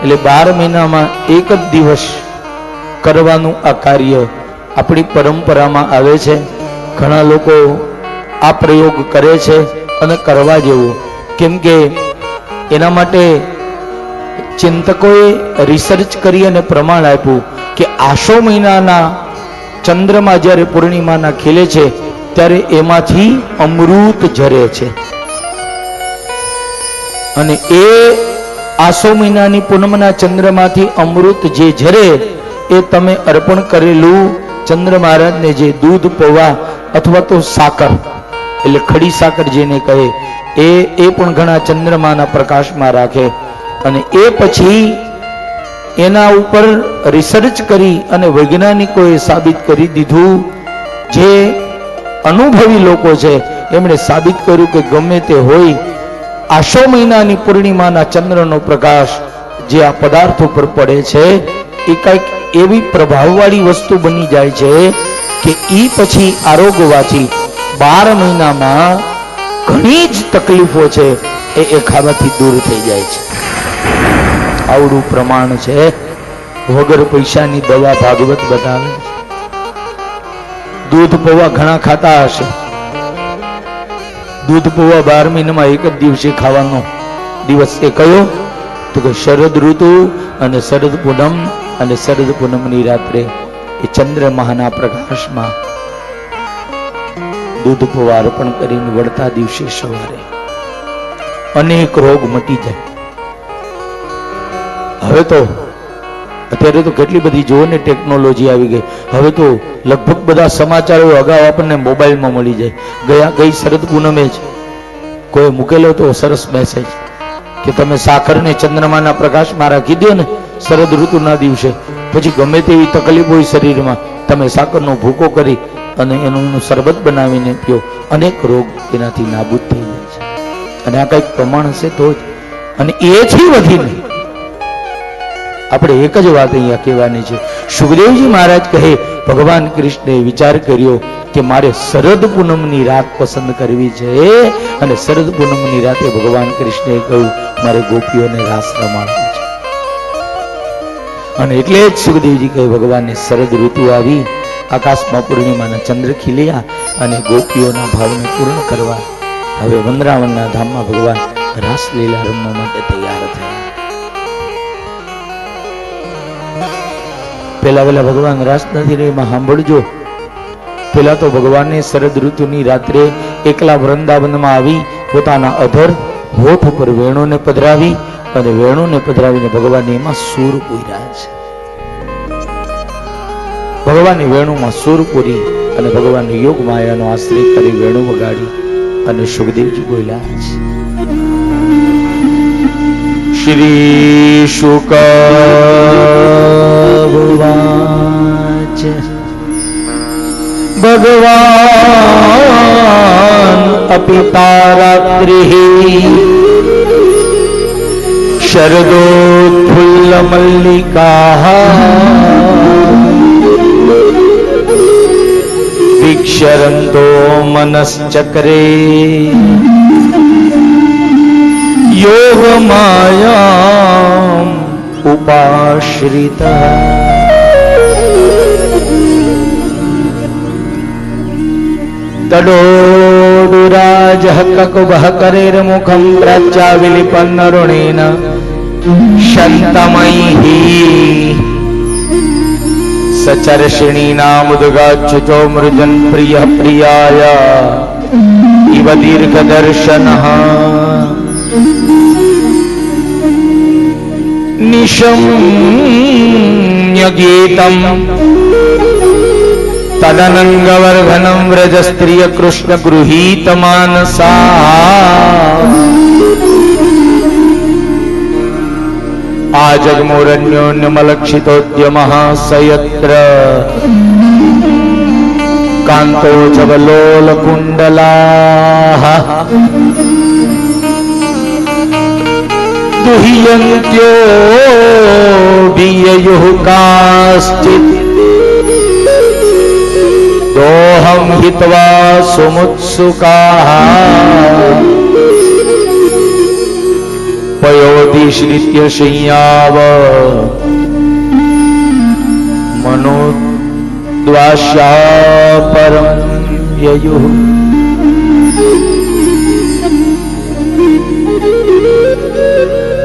એટલે 12 મહિનામાં એક જ દિવસ કરવાનું આ કાર્ય આપણી પરંપરામાં આવે છે. ઘણા લોકો આ પ્રયોગ કરે છે અને કરવા જેવું, કેમ કે એના માટે ચિંતકોએ રિસર્ચ કરી અને પ્રમાણ આપ્યું કે આસો મહિનાના ચંદ્રમાં જ્યારે પૂર્ણિમાના ખીલે છે ત્યારે એમાંથી અમૃત ઝરે છે, અને એ આસો મહિનાની પૂનમના ચંદ્રમાંથી અમૃત જે ઝરે એ તમે અર્પણ કરેલું ચંદ્ર મહારાજને જે દૂધ પૌવા અથવા તો સાકર એટલે ખડી સાકર જેને કહે એ પણ ઘણા ચંદ્રમાના પ્રકાશમાં રાખે, અને એ પછી એના ઉપર રિસર્ચ કરી અને વૈજ્ઞાનિકોએ સાબિત કરી દીધું, જે અનુભવી લોકો છે એમણે સાબિત કર્યું કે ગમે તે હોય, આસો મહિનાની પૂર્ણિમાના ચંદ્રનો પ્રકાશ જે આ પદાર્થ ઉપર પડે છે એ કંઈક એવી પ્રભાવવાળી વસ્તુ બની જાય છે કે એ પછી આરોગવાથી 12 મહિનામાં ઘણી જ તકલીફો છે એ ખાવાથી દૂર થઈ જાય છે. આવડું પ્રમાણ છે, વગર પૈસાની દવા ભાગવત બતાવે છે. દૂધ પૌવા ઘણા ખાતા હશે. દૂધ પૌવા 12 મહિનામાં એક જ દિવસે ખાવાનો દિવસ એ કયો? તો કે શરદ ઋતુ અને શરદ પૂનમ, અને શરદ પૂનમની રાત્રે એ ચંદ્રમાના પ્રકાશમાં દૂધ પૌવા અર્પણ કરીને વળતા દિવસે સવારે અનેક રોગ મટી જાય. હવે તો અત્યારે તો કેટલી બધી જોવો ને ટેકનોલોજી આવી ગઈ. હવે તો લગભગ બધા સમાચારો અગાઉ આપણને મોબાઈલમાં મળી જાય. ગઈ શરદ પૂનમે જ કોઈ મૂકેલો તો સરસ મેસેજ કે તમે સાકરને ચંદ્રમાના પ્રકાશમાં રાખી દો ને શરદ ઋતુના દિવસે, પછી ગમે તેવી તકલીફ હોય શરીરમાં, તમે સાકરનો ભૂકો કરી અને એનું શરબત બનાવીને પીઓ, અનેક રોગ એનાથી નાબૂદ થઈ જાય છે. અને આ કંઈક પ્રમાણ હશે તો જ. અને એથી વધીને આપણે એક જ વાત અહીંયા કહેવાની છે. સુખદેવજી મહારાજ કહે ભગવાન કૃષ્ણે વિચાર કર્યો કે મારે શરદ પૂનમની રાત પસંદ કરવી છે, અને શરદ પૂનમની રાતે ભગવાન કૃષ્ણે કહ્યું મારે ગોપીઓને રાસ રમાડવું છે. અને એટલે જ સુખદેવજી કહે ભગવાનને શરદ ઋતુ આવી, આકાશમાં પૂર્ણિમાના ચંદ્ર ખીલ્યા, અને ગોપીઓના ભાવને પૂર્ણ કરવા હવે વૃંદાવનના ધામમાં ભગવાન રાસલીલા રમવા માટે તૈયાર થયા. પેલા ભગવાન રાસ નથી રહી, એમાં સાંભળજો. પેલા તો ભગવાનને શરદ ઋતુની રાત્રે એકલા વૃંદાવનમાં આવી પોતાના અધર હોઠ ઉપર વેણુને પધરાવી, અને વેણુને પધરાવીને ભગવાનને એમાં સૂર પૂર્યા છે. ભગવાનની વેણુમાં સૂર પૂરી અને ભગવાનને યોગ માયાનો આશ્રય કરી વેણુ વગાડી અને સુખદેવજી બોલ્યા છે. શ્રી શુક ભગવાન ભગવાન અપિતારાત્રિ શરદોત્ફુલ્લ મલ્લિકા વિક્ષરંતો મનશ્ચક્રે યોગ માયા ઉપાશ્રિતા. તડોડુરાજઃ કકુભઃ કરેર્મુખં પ્રચ્ચાવિલિપન્નરુણેન શંતમૈઃ સચર્ષિણીનામુદગાચ્યુતો મૃજન પ્રિય પ્રિયાય ઇવ દીર્ઘદર્શનઃ નિશમ્ય ગીતમ તદનંગવર્ધનમ વ્રજ સ્ત્રિય કૃષ્ણ ગૃહીત માનસા આજગમોરન્યોન્યમલક્ષિતોદ્યમઃ સયત્ર કાંતો ચવલોલકુંડલાઃ दुह्यन्त्यो विययुः काश्चित् दोहं हित्वा सुमुत्सुकाः पयोधिश्रित्य शय्याव मनो उद्वास्या परम ययुः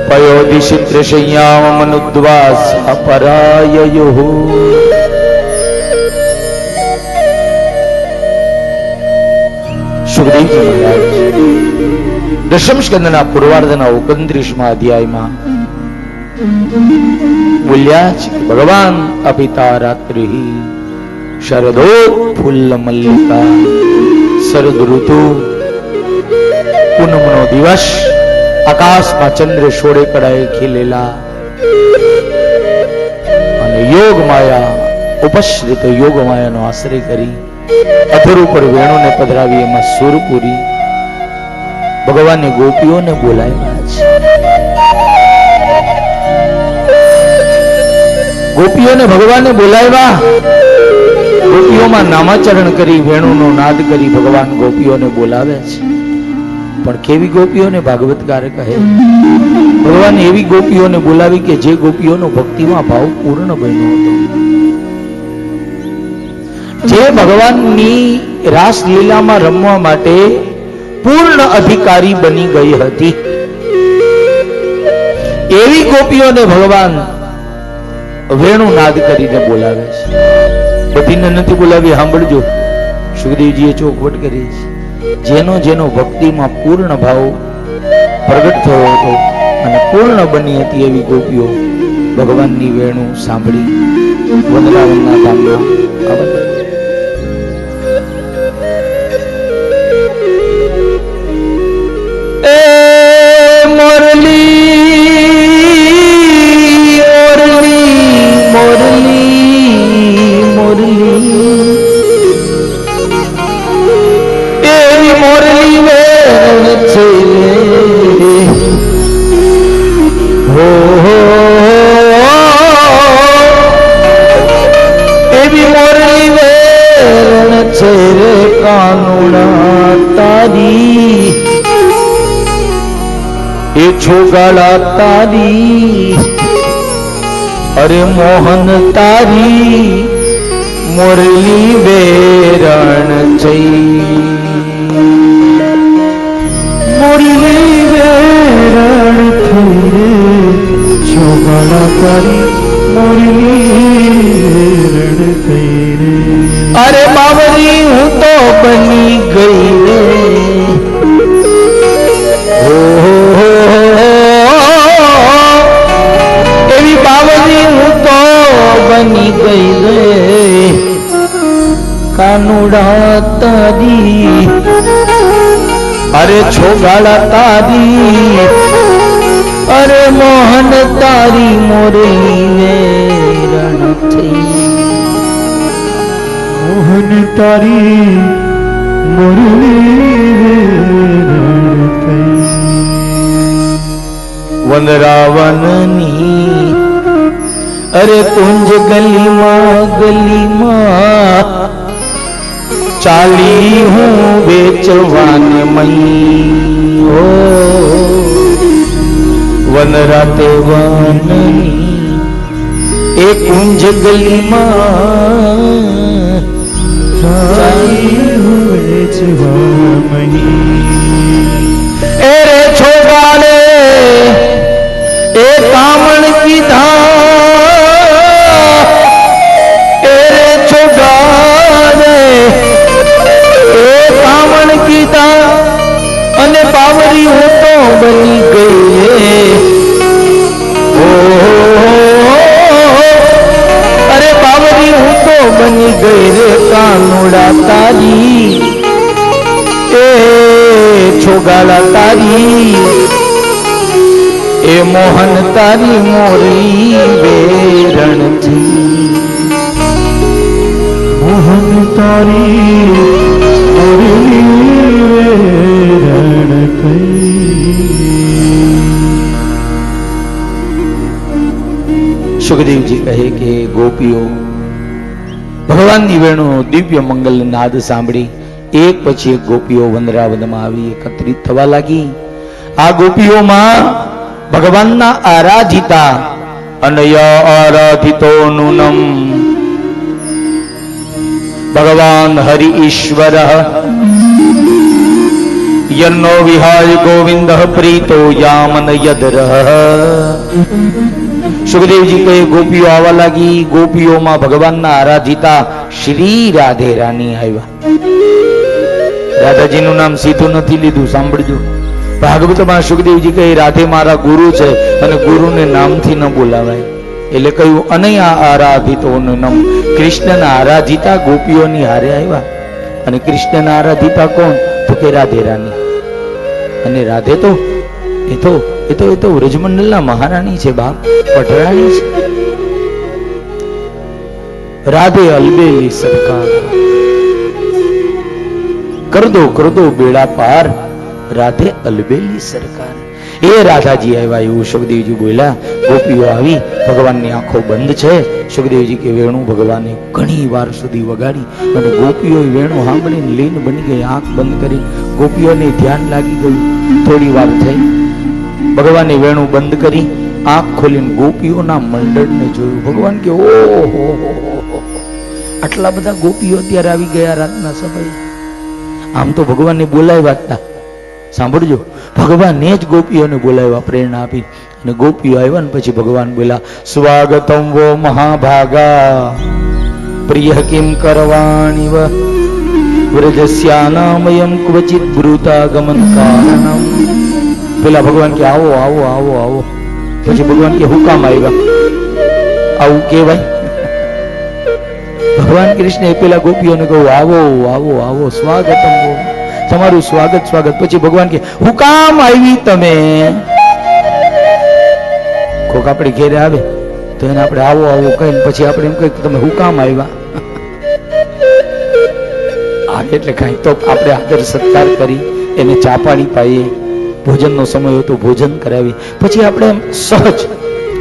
पयोदिशित्रशय्यामनुद्वास्या पराययुः સુખદેવ મહારાજ દશમ સ્કંદના પૂર્વાર્ધના 29મા અધ્યાયમાં બોલ્યા છે કે ભગવાન અપિતા રાત્રિ શરદોત્ફુલ્લ મલ્લિકા શરદ ઋતુ પૂનમનો દિવસ આકાશમાં ચંદ્ર સોળે કળાએ ખીલેલા અને યોગ માયા ઉપશ્રિત યોગ માયાનો આશ્રય કરી અધર ઉપર વેણુને પધરાવી એમાં સુરપુરી ભગવાનની ગોપીઓને બોલાવ્યા છે. ગોપીઓને ભગવાને બોલાવ્યા, ગોપીઓમાં નામાચરણ કરી વેણુનો નાદ કરી ભગવાન ગોપીઓને બોલાવે છે. પણ કેવી ગોપીઓને ભાગવતકાર કહે, ભગવાન એવી ગોપીઓને બોલાવી કે જે ગોપીઓનો ભક્તિમાં ભાવ પૂર્ણ બન્યો હતો, જે ભગવાનની રાસલીલામાં રમવા માટે પૂર્ણ અધિકારી બની ગઈ હતી. એવી ગોપીઓને ભગવાન વેણુનાદ કરીને બોલાવે છે. બધીને નથી બોલાવી, સાંભળજો, સુખદેવજીએ ચોખવટ કરી છે. જેનો જેનો ભક્તિમાં પૂર્ણ ભાવ પ્રગટ થયો હતો અને પૂર્ણ બની હતી એવી ગોપીઓ ભગવાનની વેણુ સાંભળી વૃંદાવનના ધામમાં આવે. છોગાળા તારી, અરે મોહન તારી મોરલી વેરણ થઈ, મોરલી વેરણ થઈ રે છોગાળા તારી મોરલી વેરણ થઈ રે. અરે બાવરી હું તો બની ગઈ રે, એવી બાવરી હું તો બની ગઈ રે કાનુડા તારી, અરે છોગાળા તારી, અરે મોહન તારી મોરલી વેરણ થઈ, મોહન તારી મોરલી વેરણ થઈ. વનરાવનની અરે કુંજ ગલીમાં ગલીમાં ચાલી હું વેચવાને મહી, ઓ વનરાતે વનની એ કુંજ ગલીમાં ચાલી હું વેચવા મહી. એરે છોડાલે એ કામણ કીધા, એરે છોડાલે એ કામણ કીધા અને પાવરી હું તો બની ગઈ. અરે પાવરી હું તો બની ગઈ રે કાનુડા તારી, એ છોગાળા તારી, એ મોહન તારી મોરી વેરણ થી, મોહન તારી મોરી વેરણ થઈ. સુખદેવજી કહે કે ગોપીઓ ભગવાનની વેણુ દિવ્ય મંગલ નાદ સાંભળી એક પછી એક ગોપીઓ વનરાવનમાં આવી એકત્રિત થવા લાગી. આ ગોપીઓમાં ભગવાનના આરાધિતા અનય આરાધિતો નુનમ ભગવાન હરિ ઈશ્વર યન્નો વિહાય ગોવિંદ પ્રીતો યામન યદરહ. સુખદેવજી કહે ગોપીઓ આવવા લાગી. ગોપીઓમાં ભગવાનના આરાધિતા શ્રી રાધે રાની આવ્યા. રાધાજીનું નામ સીધું નથી લીધું, સાંભળજો. ભાગવતમાં સુખદેવજી કહે રાધે મારા ગુરુ છે અને ગુરુને નામથી ન બોલાવાય, એટલે કહ્યું અનયા આરાધિતોનું નામ. કૃષ્ણના આરાધિતા ગોપીઓની હારે આવ્યા. અને કૃષ્ણના આરાધિતા કોણ? તો કે રાધે રાની. અને રાધે તો એ તો વ્રજમંડલના મહારાણી છે બાપ, પટરાણી છે. રાધે અલબેલી સરકાર, કર દો બેડા પાર, રાધે અલબેલી સરકાર. એ રાધાજી આવ્યા એવું સુખદેવજી બોલ્યા. ગોપીઓ આવી, ભગવાનની આંખો બંધ છે. સુખદેવજી કે વેણુ ભગવાને ઘણી વાર સુધી વગાડી અને ગોપીઓ વેણુ સાંભળીને લીન બની ગઈ. આંખ બંધ કરી ગોપીઓને ધ્યાન લાગી ગયું. થોડી વાર થઈ, ભગવાને વેણુ બંધ કરી આંખ ખોલીને ગોપીઓના મંડળને જોયું. ભગવાન કે ઓહો, આટલા બધા ગોપીઓ અત્યારે આવી ગયા રાતના સમયે. આમ તો ભગવાનને બોલાવ્યા હતા, સાંભળજો, ભગવાને જ ગોપીઓને બોલાવ્યા પ્રેરણા આપી. અને ગોપીઓ આવ્યા ને પછી ભગવાન બોલા સ્વાગતમ વો મહાભાગા પ્રિય કિમ કરવાણીવ વ્રજસ્યાનામયમ ક્વચિત બ્રુતાગમન કારણમ. પેલા ભગવાન કે આવો આવો આવો આવો. પછી ભગવાન કે હુકામ આવ્યા? આવું કેવાય? ભગવાન કૃષ્ણ એ પેલા ગોપીઓને કહું આવો આવો આવો, સ્વાગતમ વો, તમારું સ્વાગત સ્વાગત. પછી ભગવાન કે હુકામ આવી તમે? કોક આપણે ઘેરે આવે તો એને આપણે આવો આવો કહીને પછી આપણે એમ કહીએ કે તમે હુકામ આવ્યા? એટલે કઈ તો આપણે આદર સત્કાર કરી એને ચા પાણી પાઈએ, ભોજનનો સમય હોય તો ભોજન કરાવી. પછી આપણે એમ સહજ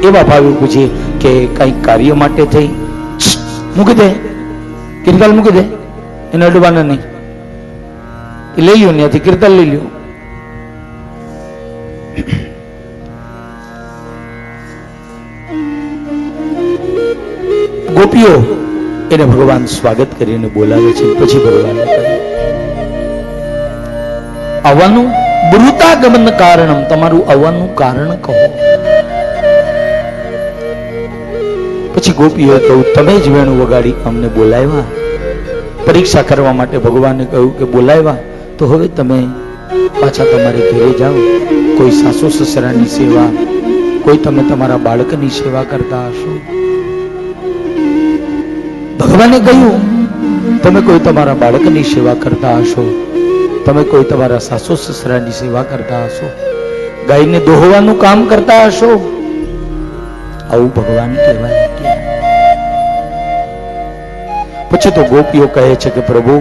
એવા ભાવે પૂછીએ કે કઈક કાર્ય માટે થઈ મૂકી દે, કિરતાલ મૂકી દે, એને અડવાના નહીં, લઈ લ્યો ત્યાંથી કિરતાલ લઈ લ્યો. ગોપીઓ એને ભગવાન સ્વાગત કરીને બોલાવે છે. પછી ભગવાન આવવાનું બ્રુતાગમન કારણમ, તમારું આવવાનું કારણ કહો. પછી ગોપીઓએ કહ્યું તમે જ વેણુ વગાડી અમને બોલાવ્યા, પરીક્ષા કરવા માટે ભગવાને કહ્યું કે બોલાવ્યા તો હવે તમે પાછા તમારે ઘરે જાઓ. કોઈ સાસુ સસરાની સેવા, કોઈ તમે તમારા બાળકની સેવા કરતા હશો. ભગવાને કહ્યું તમે કોઈ તમારા બાળકની સેવા કરતા હશો, તમે કોઈ તમારા સાસુ સસરાની સેવા કરતા હશો, ગાયને દોહવાનું કામ કરતા હશો. આવું ભગવાન કહેવાય. પછી તો ગોપીઓ કહે છે કે પ્રભુ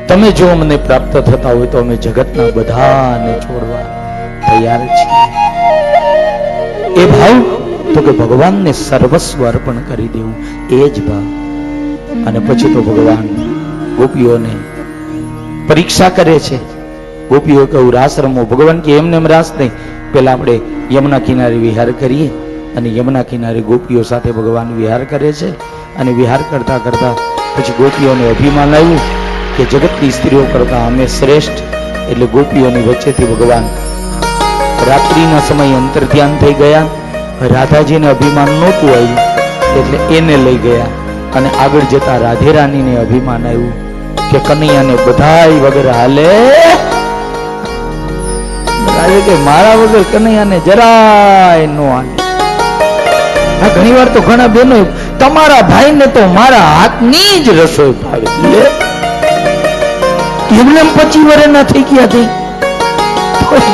તમે જો અમને પ્રાપ્ત થતા હોય તો અમે જગતના બધાને છોડવા તૈયાર છીએ. એ ભાવ તો કે ભગવાનને સર્વસ્વ અર્પણ કરી દેવું, એ જ ભાવ. અને પછી તો ભગવાન ગોપીઓને પરીક્ષા કરે છે. ગોપીઓ કહ્યું રાસ રમો. ભગવાન કે એમને એમ રાસ નહીં, પેલા આપણે યમુના કિનારે વિહાર કરીએ. અને યમુના કિનારે ગોપીઓ સાથે ભગવાન વિહાર કરે છે. અને વિહાર કરતા કરતા પછી ગોપીઓને અભિમાન આવ્યું કે જગતની સ્ત્રીઓ કરતા અમે શ્રેષ્ઠ. એટલે ગોપીઓની વચ્ચેથી ભગવાન રાત્રિના સમયે અંતર ધ્યાન થઈ ગયા. રાધાજીને અભિમાન નહોતું આવ્યું એટલે એને લઈ ગયા. અને આગળ જતા રાધે રાણીને અભિમાન આવ્યું કે કનૈયાને બધાય વગર હાલે. રાધે કે મારા વગર કનૈયાને જરાય નો હાલે. હા, ઘણી વાર તો ઘણા બહેનો તમારા ભાઈને તો મારા હાથની જ રસોઈ ભાવે. એમને 25 વર્ષ ના થઈ ગયા થઈ.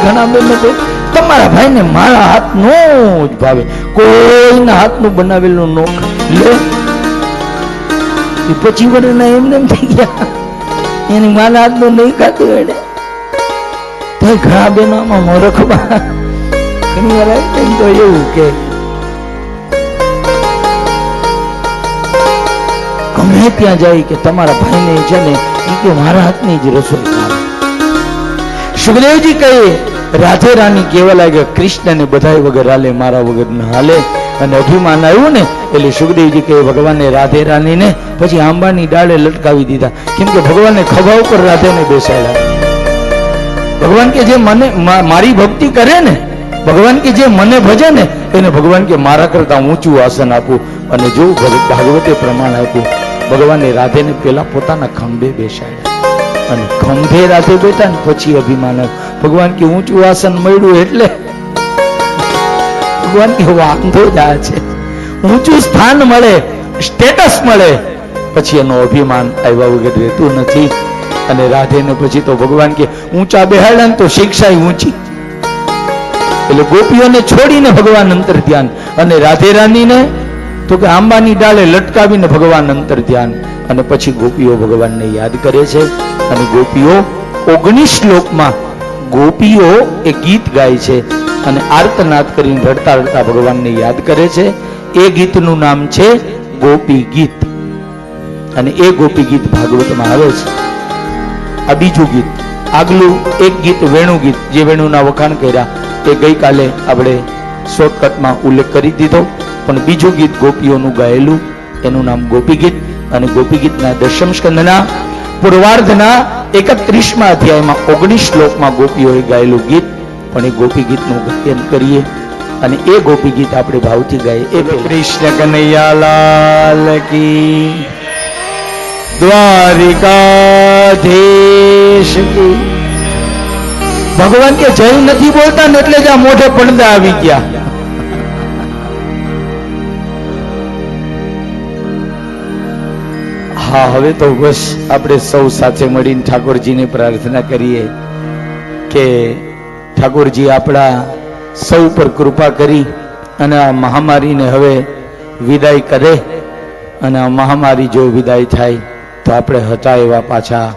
ઘણા બહેનો તો તમારા ભાઈને મારા હાથનો જ ભાવે, કોઈના હાથનું બનાવેલું નો લે. 25 વર્ષના એમને એમ થઈ ગયા, એની મારા હાથનું નહીં ખાતું એટલે તો ઘણા બહેનોમાં મોરખમાં ઘણી વાર એમ તો એવું કે ગમે ત્યાં જાય કે તમારા ભાઈને છે ને એ કે મારા હાથની જ રસોઈ ખાવે. સુખદેવજી કહે રાધે રાની કેવા લાગે કૃષ્ણને બધાય વગર હાલે, મારા વગર ન હાલે. અને અભિમાન આવ્યું ને એટલે સુખદેવજી કહે ભગવાને રાધે રાણીને પછી આંબાની ડાળે લટકાવી દીધા, કેમ કે ભગવાને ખભા ઉપર રાધેને બેસાડ્યા. ભગવાન કે જે મને મારી ભક્તિ કરે ને, ભગવાન કે જે મને ભજે ને એને ભગવાન કે મારા કરતા ઊંચું આસન આપું. અને જો ભાગવતે પ્રમાણ આપ્યું, ભગવાને રાધેને પેલા પોતાના ખંભે બેસાડ્યા અને ખંભે રાધે બેઠા ને પછી અભિમાન આવ્યું. ભગવાન કે ઊંચું આસન મળ્યું એટલે ભગવાન કે વાંધો જ આ છે, ઊંચું સ્થાન મળે, સ્ટેટસ મળે, પછી એનો અભિમાન આવ્યા વગર રહેતું નથી. અને રાધેને પછી તો ભગવાન કે ઊંચા બેહાડ્યા ને તો શિક્ષા ઊંચી, એટલે ગોપીઓને છોડીને ભગવાન અંતર ધ્યાન, અને રાધે રાણીને તો કે આંબાની ડાળે લટકાવીને ભગવાન અંતર ધ્યાન. અને પછી ગોપીઓ ભગવાનને યાદ કરે છે. અને ગોપીઓ 19 શ્લોકમાં ગોપીઓ એ ગીત ગાય છે અને આર્તનાદ કરીને રડતા રડતા ભગવાનને યાદ કરે છે. એ ગીતનું નામ છે ગોપી ગીત, અને એ ગોપી ગીત ભાગવતમાં આવે છે. આ બીજું ગીત. આગલું એક ગીત વેણુ ગીત, જે વેણુના વખાણ કર્યા તે ગઈકાલે આપણે શોર્ટકટમાં ઉલ્લેખ કરી દીધો. પણ બીજું ગીત ગોપીઓનું ગાયેલું એનું નામ ગોપી ગીત. અને ગોપી ગીતના 10મ સ્કંદના પૂર્વાર્ધના 31મા અધ્યાયમાં 19 શ્લોકમાં ગોપીઓએ ગાયેલું ગીત. પણ એ ગોપી ગીતનું ગાયન કરીએ અને એ ગોપી ગીત આપણે ભાવથી ગાઈએ. એ કૃષ્ણ કનૈયા લાલ કી, દ્વારિકાધીશ કી. ભગવાન કે જય નથી બોલતા ને એટલે જ આ મોઢે પડદા આવી ગયા. હા, હવે તો બસ આપણે સૌ સાથે મળીને ઠાકોરજીને પ્રાર્થના કરીએ કે ઠાકોરજી આપણા સૌ પર કૃપા કરી અને આ મહામારીને હવે વિદાય કરે. અને આ મહામારી જો વિદાય થાય તો આપણે હતા એવા પાછા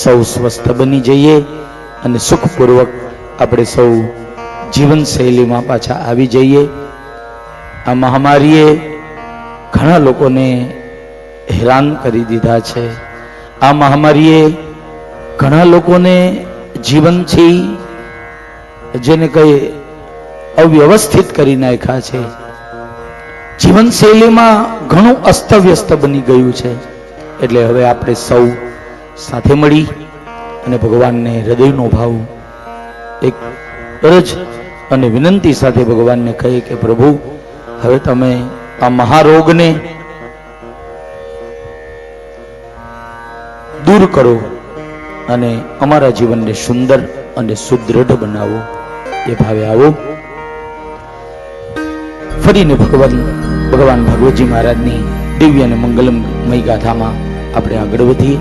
સૌ સ્વસ્થ બની જઈએ અને સુખપૂર્વક આપણે સૌ જીવનશૈલીમાં પાછા આવી જઈએ. આ મહામારીએ ઘણા લોકોને હેરાન કરી દીધા છે. આ મહામારીએ ઘણા લોકોને જીવનથી જેને કઈ અવ્યવસ્થિત કરી નાખ્યા છે. જીવનશૈલીમાં ઘણું અસ્તવ્યસ્ત બની ગયું છે. એટલે હવે આપણે સૌ સાથે મળી અને ભગવાનને હૃદયનો ભાવ એક અરજ અને વિનંતી સાથે ભગવાનને કહીએ કે પ્રભુ હવે તમે આ મહારોગને દૂર કરો અને અમારા જીવનને સુંદર અને સુદૃઢ બનાવો. એ ભાવે આવો. ફરીને ભગવાન ભાગવતજી મહારાજની દિવ્ય અને મંગલમય ગાથામાં આપણે આગળ વધીએ.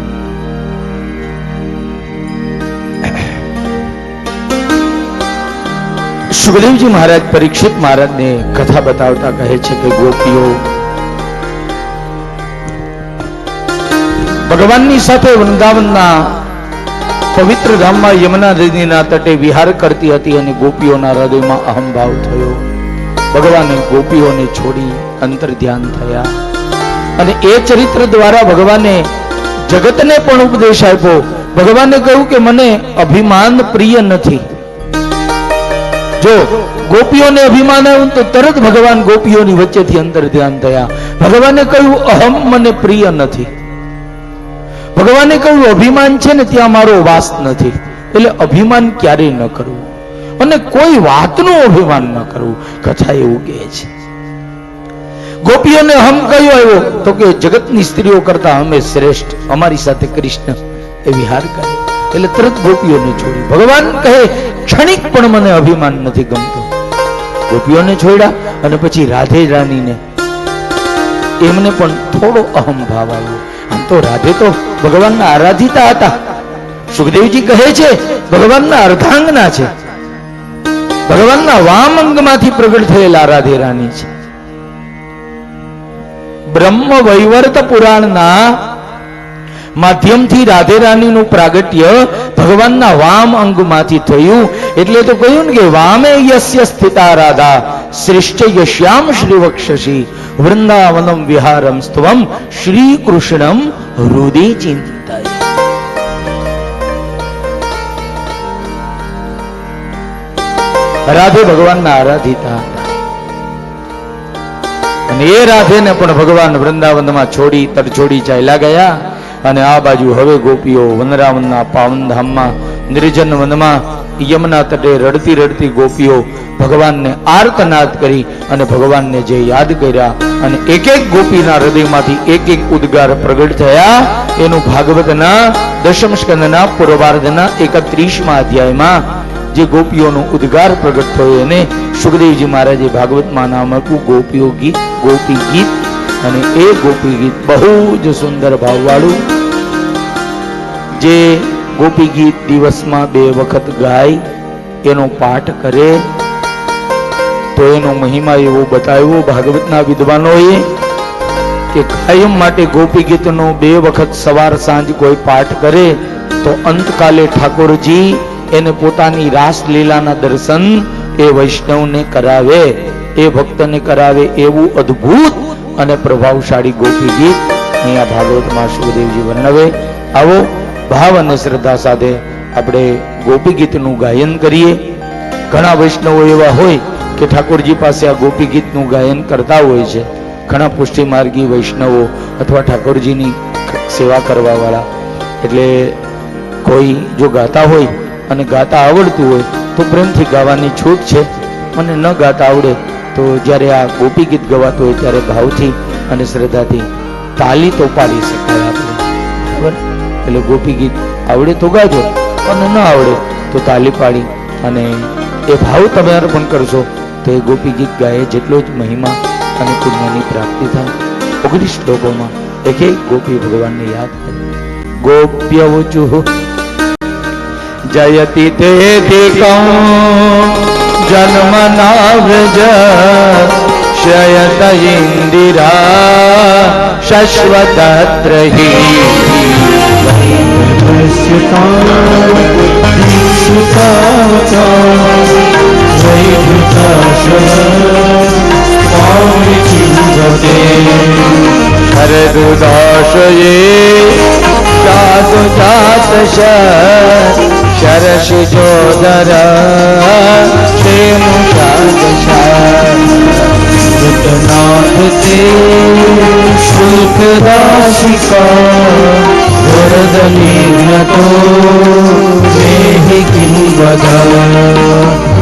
સુખદેવજી મહારાજ પરીક્ષિત મહારાજને કથા બતાવતા કહે છે કે ગોપીઓ ભગવાનની સાથે વૃંદાવનના પવિત્ર ધામમાં યમુના નદીના તટે વિહાર કરતી હતી અને ગોપીઓના હૃદયમાં અહંભાવ થયો. ભગવાને ગોપીઓને છોડી અંતર ધ્યાન થયા અને એ ચરિત્ર દ્વારા ભગવાને જગતને પણ ઉપદેશ આપ્યો. ભગવાને કહ્યું કે મને અભિમાન પ્રિય નથી. જો ગોપીઓને અભિમાન આવ્યું તો તરત ભગવાન ગોપીઓની વચ્ચેથી અંતર ધ્યાન થયા. ભગવાને કહ્યું અહમ મને પ્રિય નથી. ભગવાને કહ્યું અભિમાન છે ને ત્યાં મારો વાસ નથી. એટલે અભિમાન ક્યારેય ન કરવું અને કોઈ વાતનું અભિમાન ન કરવું. કથા એવું કહે છે. ગોપીઓને હમ કયો આવ્યો તો કે જગતની સ્ત્રીઓ કરતા અમે શ્રેષ્ઠ, અમારી સાથે કૃષ્ણ એ વિહાર કરે. એટલે તરત ગોપીઓને છોડી. ભગવાન કહે ક્ષણિક પણ મને અભિમાન નથી ગમતું. ગોપીઓને છોડ્યા અને પછી રાધે રાણીને એમને પણ થોડો અહમ ભાવ આવ્યો. આમ તો રાધે તો ભગવાનના આરાધિતા હતા. સુખદેવજી કહે છે ભગવાનના અર્ધાંગના છે. ભગવાનના વામ અંગમાંથી પ્રગટ થયેલા રાધે રાણી છે. બ્રહ્મ વૈવર્ત પુરાણના માધ્યમથી રાધે રાણીનું પ્રાગટ્ય ભગવાનના વામ અંગમાંથી થયું. એટલે તો કહ્યું ને કે વામે યસ્ય સ્થિતા રાધા શ્રેષ્ઠ યશ્યામ શ્રીવક્ષસી વૃંદાવનમ વિહારમ સ્ત્વમ શ્રી કૃષ્ણમ હૃદય ચિંતાય. રાધે ભગવાનના આરાધિતા હતા. અને એ રાધેને પણ ભગવાન વૃંદાવનમાં છોડી તરછોડી ચાલ્યા ગયા. અને આ બાજુ હવે ગોપીઓ વનરાવનના પાવનધામમાં નિર્જન વનમાં યમુના તટે રડતી રડતી ગોપીઓ ભગવાનને આર્તનાદ કરી અને ભગવાનને જે યાદ કર્યા અને એક એક ગોપીના હૃદયમાંથી એક એક ઉદ્ગાર પ્રગટ થયા. એનું ભાગવતના દશમ સ્કંદના પૂર્વાર્ધના 31મા અધ્યાયમાં જે ગોપીઓનો ઉદ્ગાર પ્રગટ થયો એને સુખદેવજી મહારાજે ભાગવતમાં નામ આપ્યું ગોપીઓ ગીત, ગોપી ગીત. અને એ ગોપી ગીત બહુ જ સુંદર ભાવવાળું, જે ગોપી ગીત દિવસમાં 2 વખત ગાય, એનો પાઠ કરે તો એનો મહિમા એવો બતાવ્યો ભાગવતના વિદ્વાનોએ કે કાયમ માટે ગોપી ગીતનો 2 વખત સવાર સાંજ કોઈ પાઠ કરે તો અંતકાલે ઠાકોરજી એને પોતાની રાસલીલાના દર્શન એ વૈષ્ણવને કરાવે, એ ભક્તને કરાવે એવું અદ્ભુત અને પ્રભાવશાળી ગોપી ગીત અહીંયા ભાગવતમાં સુખદેવજી વર્ણવે. આવો ભાવ અને શ્રદ્ધા સાથે આપણે ગોપી ગીતનું ગાયન કરીએ. ઘણા વૈષ્ણવો એવા હોય કે ઠાકોરજી પાસે આ ગોપી ગીતનું ગાયન કરતા હોય છે. ઘણા પુષ્ટિ માર્ગી વૈષ્ણવો અથવા ઠાકોરજીની સેવા કરવા વાળા, એટલે કોઈ જો ગાતા હોય અને ગાતા આવડતું હોય તો પ્રેમથી ગાવાની છૂટ છે, અને ન ગાતા આવડે તો જ્યારે આ ગોપી ગીત ગવાતું હોય ત્યારે ભાવથી અને શ્રદ્ધાથી તાલી તો પાડી શકાય આપણે, બરાબર? એટલે ગોપી ગીત આવડે તો ગાજો અને ન આવડે તો તાલી પાડી અને એ ભાવ તમે અર્પણ કરશો તો એ ગોપી ગીત ગાય જેટલો જ મહિમા અને પુણ્યની પ્રાપ્તિ થાય. 19 શ્લોકોમાં એક એક ગોપી ભગવાનને યાદ કરે. ગોપ્યવચુઃ જયતિ તેધિકં જન્મના વ્રજ શયત ઇન્દિરા શશ્વતત્ર હિ હરદુદાશયે જાતો જાત શરશિજોદર ક્ષેમુષાદશાનાથતે શુલ્કદાશિકા વરદલીનતો મેહિ કિં વદ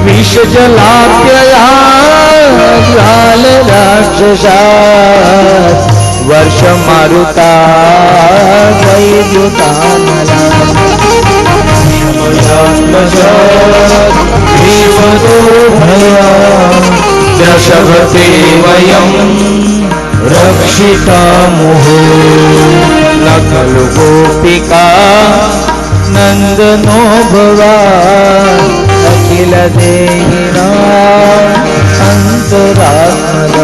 વિષજલાપ્યયા જ્વાલ રાક્ષસા વર્ષ મારુતા વૈદ્યુતાનલા દશભતે વયમ રક્ષિતા મુહુ નકલુ ગોપિકા નંદનો ભવા અખિલ દેહિના અંતરાત્મદ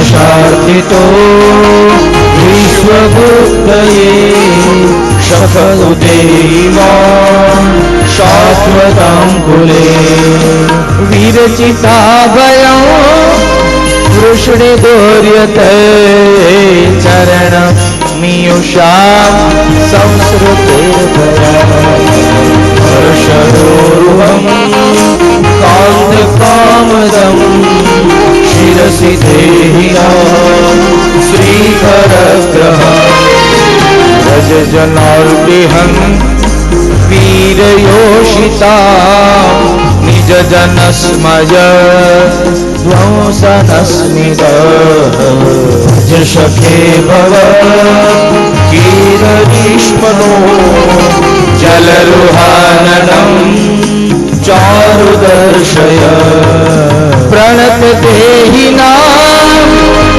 શાર્થિતો વિશ્વગુપ્તયે સફલુદેવા શાશ્વતાંકુલે વિરચિતા ભયં વૃષણે દોર્યતે ચરણ મિયુષા સંસ્કૃતે હર્ષદોરુહં કાંત કામદં શિરસી દેહિના શ્રીકરગ્રહ રજજનાર્દિહં વીરયોષિતા નિજજનસ્મય ધ્વંસનસ્મિદ જશખે ભવ કીરરીષ્મનો જલરુહાનનં ચારુદર્શય પ્રણત દેહિના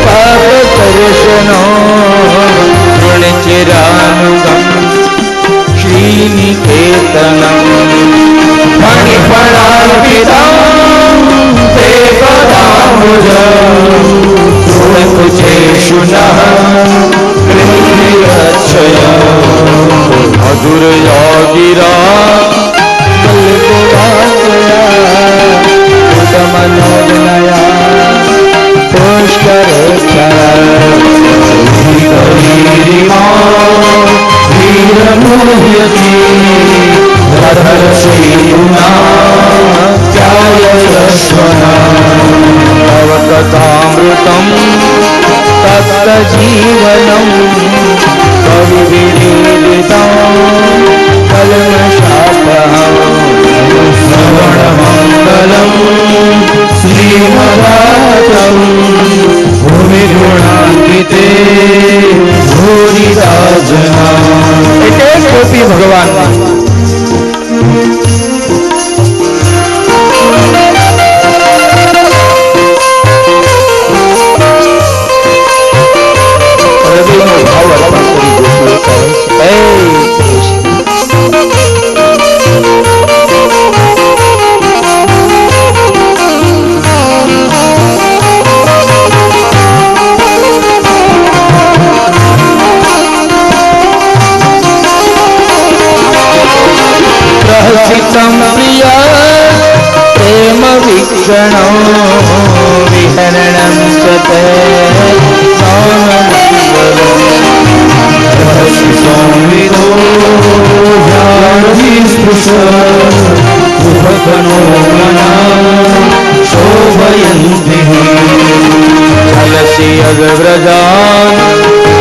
પાપકર્ષણો ઋણચિરાનુગમ શ્રીનિકેતનમ ફણિફણાર્પિતં તે પદાંબુજ તુલકુચેષુ નઃ કૃતિરક્ષય મધુરયા ગિરા કલ્પવાસયા ઉદમનોદનયા तव कथामृतम् तत्तजीवनम् कविविरीडितम् कलमशापहम् श्रवणमङ्गलम् श्रीमदातम् भूमिगुणान्विते भूरिदा जना। એટલે ગોપી ભગવાન હૃદયનો ભાવ અર્પણ કરી ગોપીઓ કહે છે, प्रहसितं प्रिय प्रेम वीक्षणो विहरणं च ते संविदो स्पृश शोभयन्ति चलसि अग्रजान्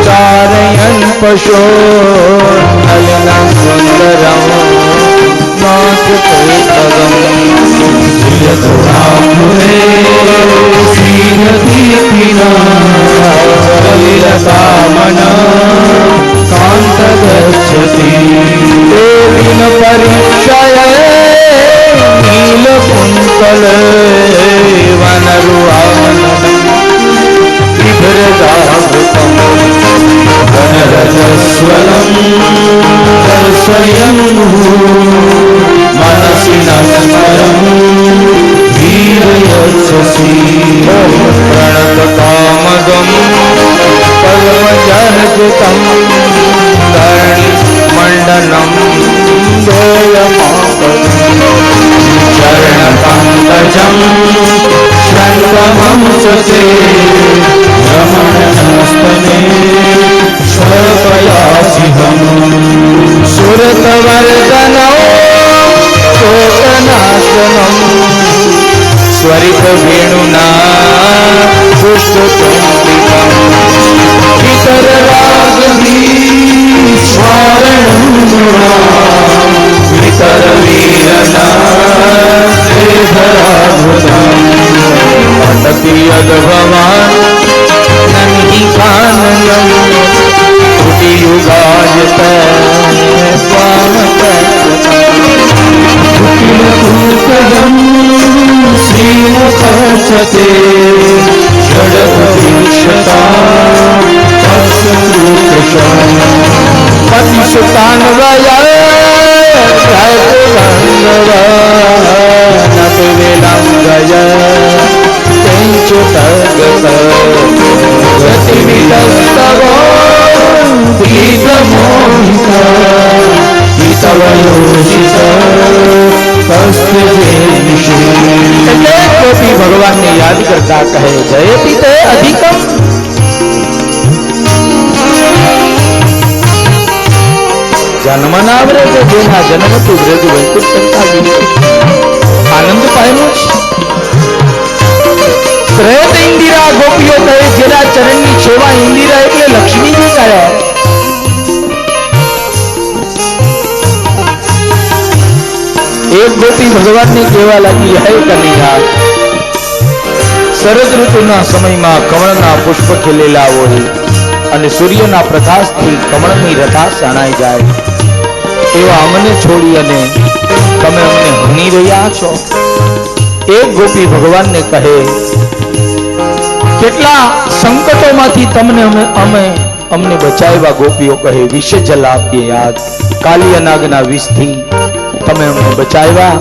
चारयन् पशो नलिनं सुन्दरम् ललितामना कांत गच्छति देवीन परीक्षय नीलकुन्तल वनरुआननं बिभ्रदावृतं वनरजस्वलं दर्शयन्मुः मनसि नस्मरं वीरयच्छसि प्रणतकामदं पद्मजर्जितं धरणिमण्डनं दोयमापदं चरणपङ्कजं शङ्खमं च ते रमणनस्तने स्वपयासिहं सुरतवर्धनौ शोकनाशनं स्वरित वेणुना पुष्पचन्द्रिकं वितररागवीश्वारणं वितरवीरना श्रीधराभुजं पठति यद्भवान् नन्दिकाननं त्रुटियुगायत स्वामकं श्रीमुखचते षडभीक्षता पतिसुतान्वय पेञ्चुतगत गतिविदस्तव दीर्घमोहित हितवयोषित એટલે ગોપી ભગવાનને યાદ કરતા કહે જયતિ તે અધિકમ જન્મનાવરે જેના જન્મથી બ્રજ વૈકુંઠ કરતા આનંદ પામ્યો છે। શ્રેષ્ઠ ઇન્દિરા ગોપીઓ કહે જેના ચરણની સેવા ઇન્દિરા એટલે લક્ષ્મીજી કહે। एक गोपी भगवान ने कहवा लगी है कन्हैया शरद ऋतुना समयમાં કમળના પુષ્પ ખીલેલા હોય અને સૂર્યના પ્રકાશથી કમળની રથા શણાઈ જાય એવા અમને છોડી અને તમે અમને હણી રહ્યા છો। એક ગોપી ભગવાનને કહે કેટલા સંકટોમાંથી તમને અમને બચાવ્યા। ગોપીઓ કહે વિષ જલ આપીએ યાદ કાલિયા નાગના વિષથી તમે અમને બચાવ્યા।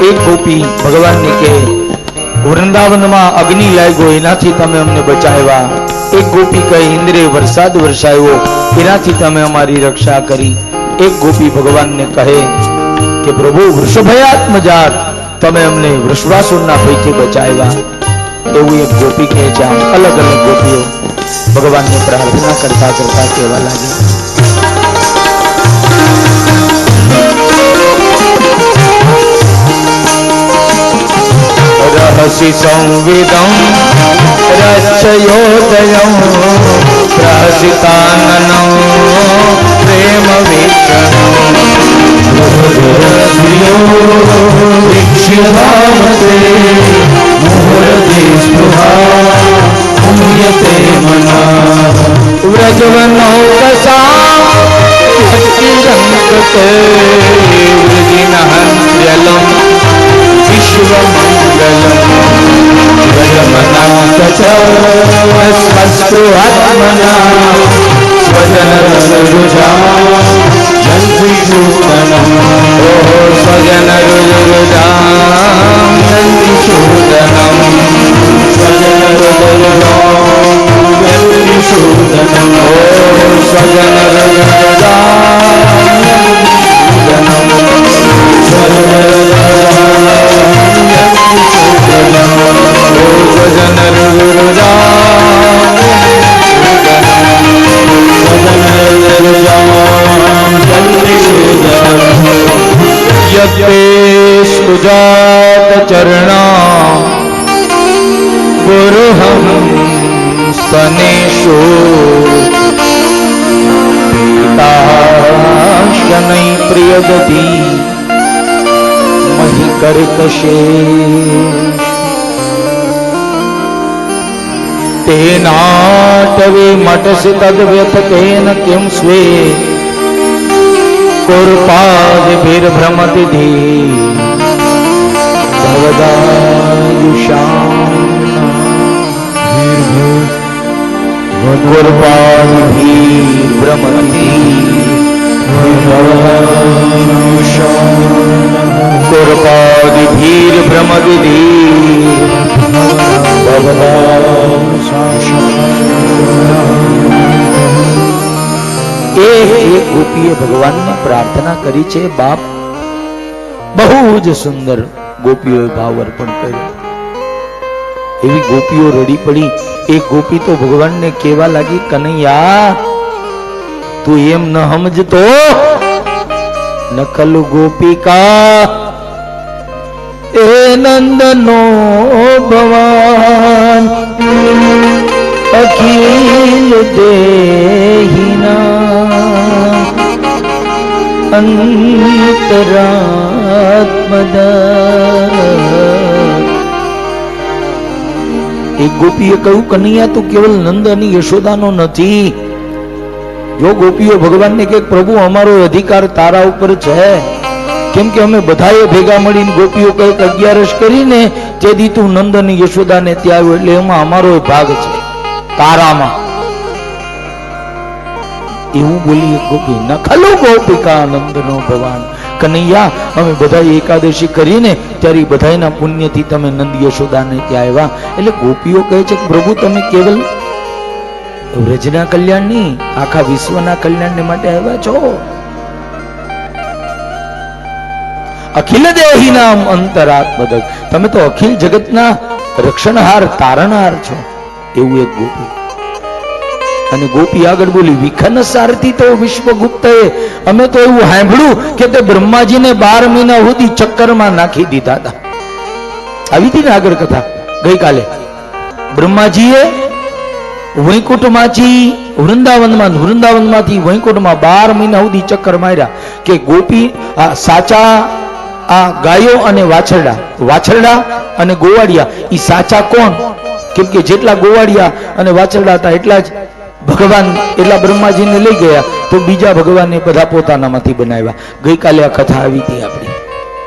એક ગોપી ભગવાનને કહે વૃંદાવનમાં અગ્નિ લાગ્યો એનાથી તમે અમને બચાવ્યા। એક ગોપી કહે ઇન્દ્રે વરસાદ વરસાવ્યો એનાથી તમે અમારી રક્ષા કરી। એક ગોપી ભગવાનને કહે કે પ્રભુ વૃષભયાત્મજાત તમે અમને વૃષભાસુરના ભયથી બચાવ્યા। એવું એક ગોપી કહે છે। આમ અલગ અલગ ગોપીઓ ભગવાનને પ્રાર્થના કરતા કરતા કહેવા લાગી। रहसि संविदं वत्सयोदयं प्रहसिताननं प्रेम वीक्षणं वीक्ष्यभावते मुहुरति स्पृहा पूयते मना व्रजवनौकसा भक्तिरङ्कते वृजिनहन्त्यलं विश्वमङ्गलम् स्वस्पृहात्मना स्वजनरुजा जन्तिशूदनम् ओ स्वजनरुजा जन्तिशूदनम् स्वजनरुजा जन्तिशूदनम् ओ स्वजनरुजा सुजात चरणा गुरुहं स्तनेषु शनै प्रियगति महि कर्कशे तेनाटवे मटसि तद्व्यथकेन किं स्वे कुर्पादिभिर्भ्रमति धी भवदायुषाम् कुर्पादिभिर्भ्रमति कुर्पादिभिर्भ्रमति धी एक गोपीए भगवान ने प्रार्थना करी छे बाप बहु ज सुंदर गोपीओ भाव अर्पण कर्यो एवी गोपीओ रड़ी पड़ी एक गोपी तो भगवान ने केवा लगी कन्हैया तू एम न समझतो नकल गोपिका ए नंदनो भगवान अखिल देहिना अंतरात्मदा एक गोपीए कहू कन्हैया तू केवल नंद आणि यशोदानो નથી जो गोपीओ भगवान ने के प्रभु अमारो अधिकार तारा ऊपर है केम के अमे बधाए भेगा मळीने गोपीओ कईक 11 करीने ते दी तू नंद आणि यशोदा ने ત્યાં આવ્યો એટલે એમાં અમારો ભાગ છે તારામાં એવું બોલી એક ગોપી નખલો ગોપિકા નંદનો ભગવાન કનૈયા અમે બધા એકાદશી કરીને ત્યારે બધાયના પુણ્યથી તમે નંદ યશોદાને ત્યાં આવ્યા એટલે ગોપીઓ કહે છે કે પ્રભુ તમે કેવલ વ્રજના કલ્યાણ નહીં આખા વિશ્વના કલ્યાણને માટે આવ્યા છો અખિલ દેહીનામ અંતરાત્મદક તમે તો અખિલ જગતના રક્ષણહાર તારણહાર છો એવું એક ગોપી અને ગોપી આગળ બોલી વિખન સારથી તો વિશ્વગુપ્તએ અમે તો એવું સાંભળ્યું કે તે બ્રહ્માજીને 12 મહિના સુધી ચક્કરમાં નાખી દીધા હતા આવી હતી ને આગળ કથા ગઈકાલે બ્રહ્માજીએ વૈકુંઠમાંથી વૃંદાવનમાંથી વૈકુંઠમાં 12 મહિના સુધી ચક્કર માર્યા કે ગોપી આ સાચા આ ગાયો અને વાછરડા અને ગોવાડિયા ઈ સાચા કોણ કેમ કે જેટલા ગોવાડિયા અને વાછરડા હતા એટલા જ ભગવાન એટલા બ્રહ્માજીને લઈ ગયા તો બીજા ભગવાનને બધા પોતાનામાંથી બનાવ્યા ગઈકાલે આ કથા આવી હતી આપણી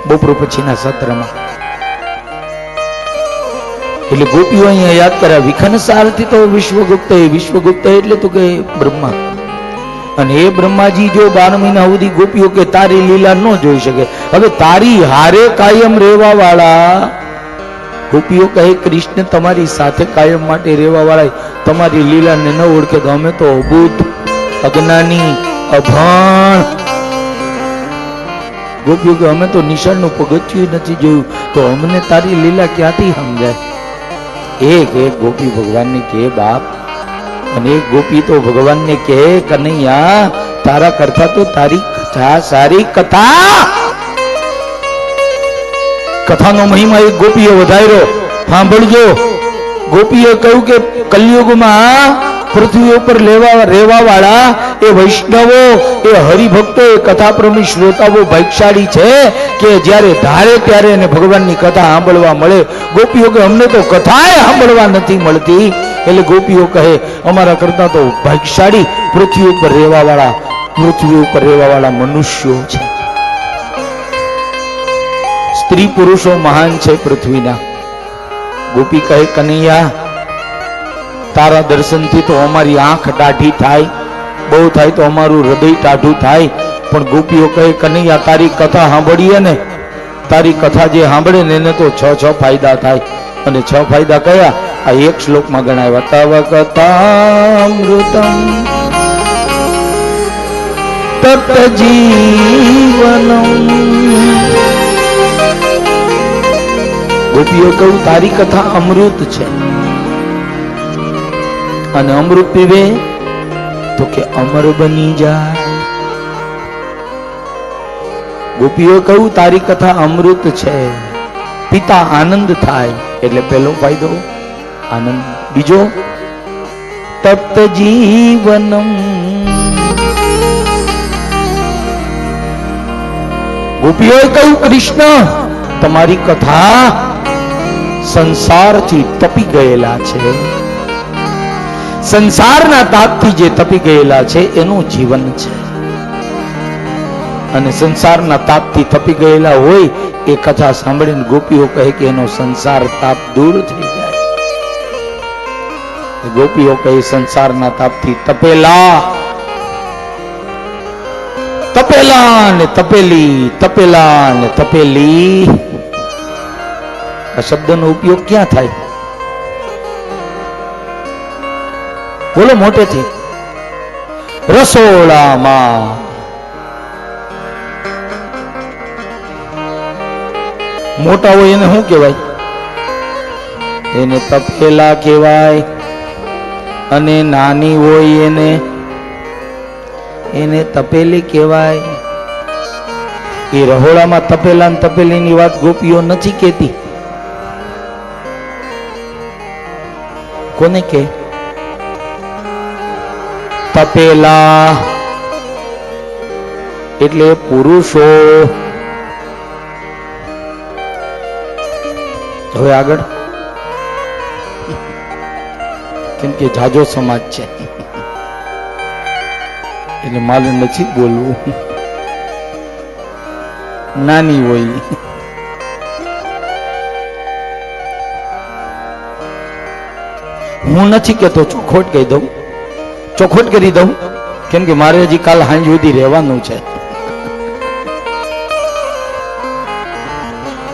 બપોર પછીના સત્રમાં એટલે ગોપીઓ અહીંયા યાદ કર્યા વિખન સારથી તો વિશ્વગુપ્ત એટલે તો કે બ્રહ્મા અને એ બ્રહ્માજી જો 12 મહિના સુધી ગોપીઓ કે તારી લીલા ન જોઈ શકે હવે તારી હારે કાયમ રહેવા વાળા ગોપીઓ કહે કૃષ્ણ તમારી સાથે કાયમ માટે રહેવા વાળા તમારી લીલાને ન ઓળખે તો અમે તો અબૂત અજ્ઞાની અભાણ ગોપીઓ કે અમે તો નિશાળનું પગથિયું નથી જોયું તો અમને તારી લીલા ક્યાંથી સમજાય એક ગોપી ભગવાનને કહે બાપ અને એક ગોપી તો ભગવાનને કહે કનૈયા તારા કરતા તો તારી કથા સારી કથાનો મહિમા એક ગોપીએ વધાર્યો સાંભળજો ગોપીએ કહ્યું કે કલયુગમાં પૃથ્વી ઉપર રહેવા વાળા એ વૈષ્ણવો, એ હરિભક્તો, એ કથાપ્રેમી શ્રોતાઓ ભાગ્યશાળી છે કે જ્યારે ધારે ત્યારે એને ભગવાનની કથા સાંભળવા મળે. ગોપીઓ કે અમને તો કથાએ સાંભળવા નથી મળતી. એટલે ગોપીઓ કહે અમારા કરતા તો ભાગ્યશાળી પૃથ્વી ઉપર રહેવા વાળા મનુષ્યો છે. સ્ત્રી પુરુષો મહાન છે પૃથ્વીના. ગોપી કહે કનૈયા, તારા દર્શનથી તો અમારી આંખ ટાઢી થાય, બહુ થાય તો અમારું હૃદય ટાઢું થાય. પણ ગોપીઓ કહે કનૈયા, તારી કથા સાંભળીએ ને, તારી કથા જે સાંભળે ને એને તો 6 ફાયદા થાય. અને 6 ફાયદા કયા? આ એક શ્લોકમાં ગણાવ્યા. તવ કથામૃતમ તપ્ત જીવનમ. ગોપીઓ કહ્યું તારી કથા અમૃત છે, અને અમૃત પીવે તો કે અમર બની જાય. ગોપીઓ કહ્યું તારી કથા અમૃત છે, પિતા આનંદ થાય. એટલે પહેલો ફાયદો આનંદ. બીજો તપ્ત જીવનમ. ગોપીઓએ કહ્યું કૃષ્ણ, તમારી કથા સંસારથી તપી ગયેલા છે, સંસારના તાપથી જે તપી ગયેલા છે એનું જીવન છે. અને સંસારના તાપથી તપી ગયેલા હોય એ કથા સાંભળીને ગોપીઓ કહે કે એનો સંસાર તાપ દૂર થઈ જાય. ગોપીઓ કહે સંસારના તાપથી તપેલા ને તપેલી, તપેલા ને તપેલી. આ શબ્દનો ઉપયોગ ક્યાં થાય? બોલો મોટેથી. રસોડામાં. મોટા હોય એને શું કહેવાય? એને તપેલા કહેવાય. અને નાની હોય એને તપેલી કહેવાય. એ રહોડામાં તપેલા ને તપેલીની વાત ગોપીઓ નથી કહેતી. કોને કે? તપેલા એટલે પુરુષો. હવે આગળ, કેમ કે જાજો સમાજ છે એટલે મારે નથી બોલવું. નાની હોય હું નથી કેતો, ચોખોટ કહી દઉં, ચોખોટ કરી દઉં, કેમ કે મારે હજી કાલ સાંજ સુધી રહેવાનું છે.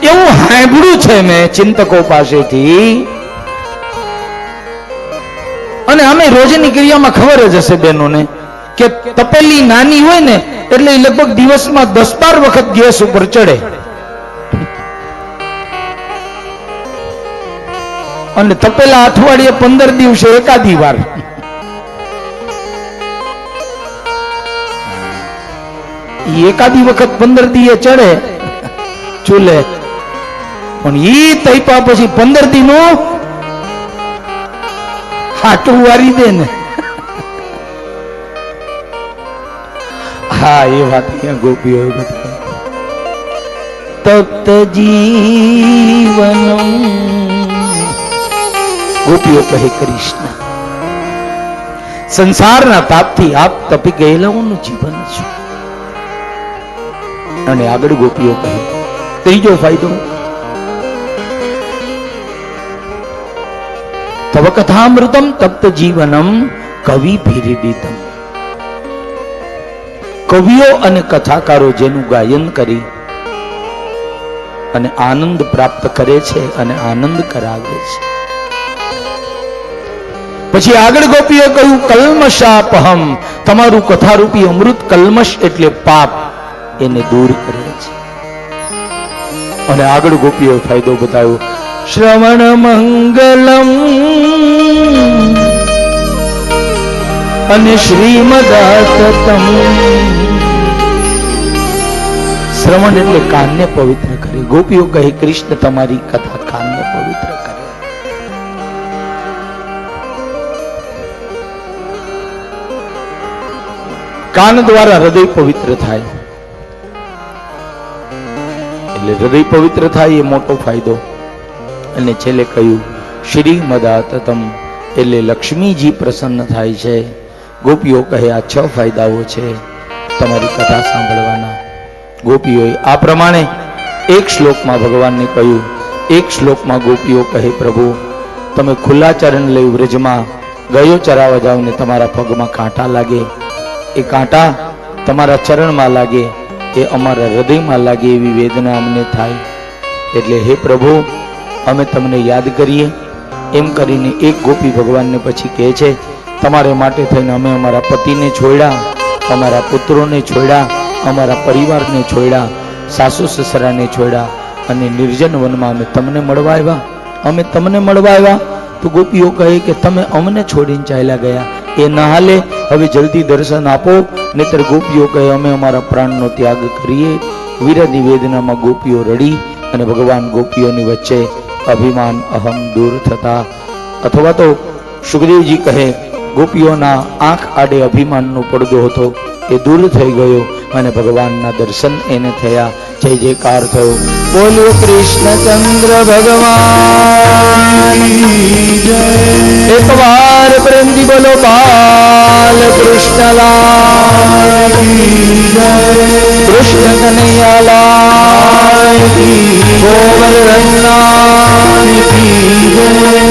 એવું સાંભળ્યું છે મેં ચિંતકો પાસેથી, અને અમે રોજની ક્રિયામાં ખબર જ હશે બહેનોને કે તપેલી નાની હોય ને એટલે લગભગ દિવસમાં 10-12 વખત ગેસ ઉપર ચડે, અને તપેલા અઠવાડિયે 15 દિવસે એકાદી વાર. એકાદી વખત 15 દીએ ચડે ચૂલે, પણ ઈ તૈપા પછી 15 દીનું હાટું વારી દે ને. હા, એ વાત અહીંયા ગોપીઓ બતાવી. તપ્ત જીવનમ. ગોપીઓ કહે કૃષ્ણ, સંસારના તાપથી આપ તપી ગયેલાઓનું જીવન છે. અને આગળ ગોપીઓ કહે ત્રીજો ફાયદો, તવ કથામૃતમ તપ્ત જીવનમ કવિ ભીરીડિતમ. કવિઓ અને કથાકારો જેનું ગાયન કરી અને આનંદ પ્રાપ્ત કરે છે અને આનંદ કરાવે છે. પછી આગળ ગોપીએ કહ્યું કલ્મશાપહમ. તમારું કથારૂપી અમૃત કલ્મશ એટલે પાપ, એને દૂર કરે છે. અને આગળ ગોપીએ ફાયદો બતાવ્યો, શ્રવણ મંગલમ અને શ્રીમદાતતમ. શ્રવણ એટલે કાનને પવિત્ર કરે. ગોપીઓ કહે કૃષ્ણ તમારી કથા કાનને પવિત્ર કરે. કાન દ્વારા હૃદય પવિત્ર થાય, એટલે હૃદય પવિત્ર થાય એ મોટો ફાયદો. અને છેલ્લે કહ્યું શ્રી મદાતતમ, એટલે લક્ષ્મીજી પ્રસન્ન થાય છે. ગોપીઓ કહે આ 6 ફાયદાઓ છે તમારી કથા સાંભળવાના. ગોપીઓએ આ પ્રમાણે એક શ્લોકમાં ભગવાનને કહ્યું. એક શ્લોકમાં ગોપીઓ કહે પ્રભુ તમે ખુલ્લા ચરણ લઈ વ્રજમાં ગયો ચરાવવા જાઓ ને તમારા પગમાં કાંટા લાગે, એ કાંટા તમારા ચરણમાં લાગે, એ અમારા હૃદયમાં લાગે એવી વેદના અમને થાય. એટલે હે પ્રભુ અમે તમને યાદ કરીએ. એમ કરીને એક ગોપી ભગવાનને પછી કહે છે તમારે માટે થઈને અમે અમારા પતિને છોડ્યા, અમારા પુત્રોને છોડ્યા, અમારા પરિવારને છોડ્યા, સાસુ સસરાને છોડ્યા અને નિર્જન વનમાં અમે તમને મળવા આવ્યા. અમે તમને મળવા આવ્યા તો ગોપીઓ કહે કે તમે અમને છોડીને ચાલ્યા ગયા, એ ન હાલે, હવે જલ્દી દર્શન આપો. નહીતર ગોપીઓ કહે અમે અમારા પ્રાણનો ત્યાગ કરીએ. વિરહની વેદનામાં ગોપીઓ રડી અને ભગવાન ગોપીઓની વચ્ચે અભિમાન અહમ દૂર થતા, અથવા તો સુખદેવજી કહે ગોપીઓના આંખ આડે અભિમાનનો પડદો હતો એ દૂર થઈ ગયો અને ભગવાનના દર્શન એને થયા. જય જયકાર થયો. બોલો કૃષ્ણચંદ્ર ભગવાન એક વાર પ્રેમથી બોલો બાલ કૃષ્ણલાલ કૃષ્ણ કનૈયાલાલ ગોવર્ધનલાલ.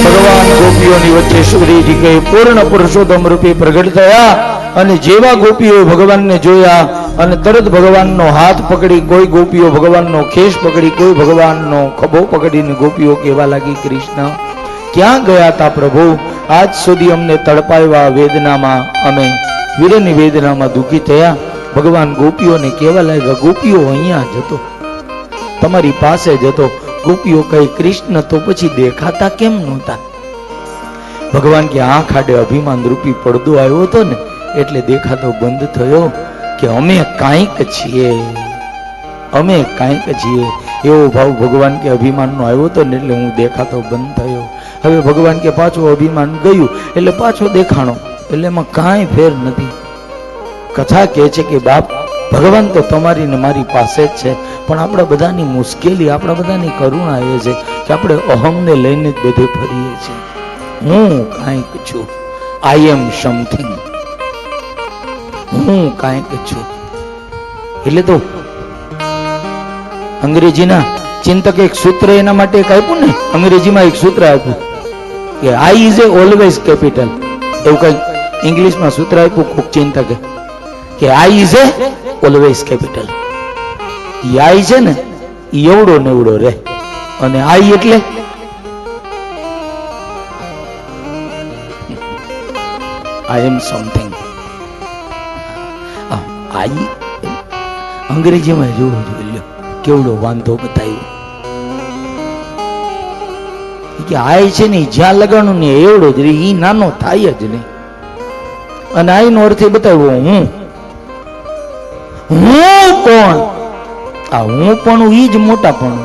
ભગવાન ગોપીઓની વચ્ચે સુખદેવજી કહે પૂર્ણ પુરુષોત્તમ રૂપે પ્રગટ થયા અને જેવા ગોપીઓ ભગવાનને જોયા અને તરત ભગવાનનો હાથ પકડી, કોઈ ગોપીઓ ભગવાનનો ખેસ પકડી, કોઈ ભગવાનનો ખભો પકડીને ગોપીઓ કહેવા લાગી કૃષ્ણ ક્યાં ગયા હતા પ્રભુ? આજ સુધી અમને તડપાવ્યા, વેદનામાં અમે વીરની વેદનામાં દુઃખી થયા. ભગવાન ગોપીઓને કહેવા લાગ્યા ગોપીઓ અહીંયા જતો, તમારી પાસે જતો. ગોપીઓ કહી કૃષ્ણ તો પછી દેખાતા કેમ નહોતા? ભગવાન કે આંખ આડે અભિમાન રૂપી પડદો આવ્યો હતો ને એટલે દેખાતો બંધ થયો કે અમે કાંઈક છીએ, અમે કાંઈક છીએ. એવો ભાવ ભગવાન કે અભિમાનનો આવ્યો હતો ને એટલે હું દેખાતો બંધ થયો. હવે ભગવાન કે પાછું અભિમાન ગયું એટલે પાછો દેખાણો, એટલે એમાં કાંઈ ફેર નથી. કથા કહે છે કે બાપ ભગવાન તો તમારી ને મારી પાસે જ છે, પણ આપણા બધાની મુશ્કેલી, આપણા બધાની કરુણા એ છે કે આપણે અહમને લઈને જ બધે ફરીએ છીએ. હું કાંઈક છું, આઈ એમ સમથિંગ, હું કાંઈક છું. એટલે તો અંગ્રેજીના ચિંતક એક સૂત્ર એના માટે એક આપ્યું ને, અંગ્રેજીમાં એક સૂત્ર આપ્યું કે I is a always capital. એવું કઈ ઇંગ્લિશમાં સૂત્ર આપ્યું કોક ચિંતકે કે I is a always capital. ઈ આઈ છે ને ઈ એવડો ને એવડો રહે, અને આઈ એટલે આઈ એમ સમથિંગ. આઈ અંગ્રેજીમાં જોવો જોઈએ કેવડો વાંધો બતાવ્યો કે આઈ છે ને જ્યાં લગાડું ને એવડો જ રહી, ઈ નાનો થાય જ નહીં. અને આઈ નો અર્થ બતાવ્યો હું કોણ? આ હું પણ ઈ જ મોટા પણ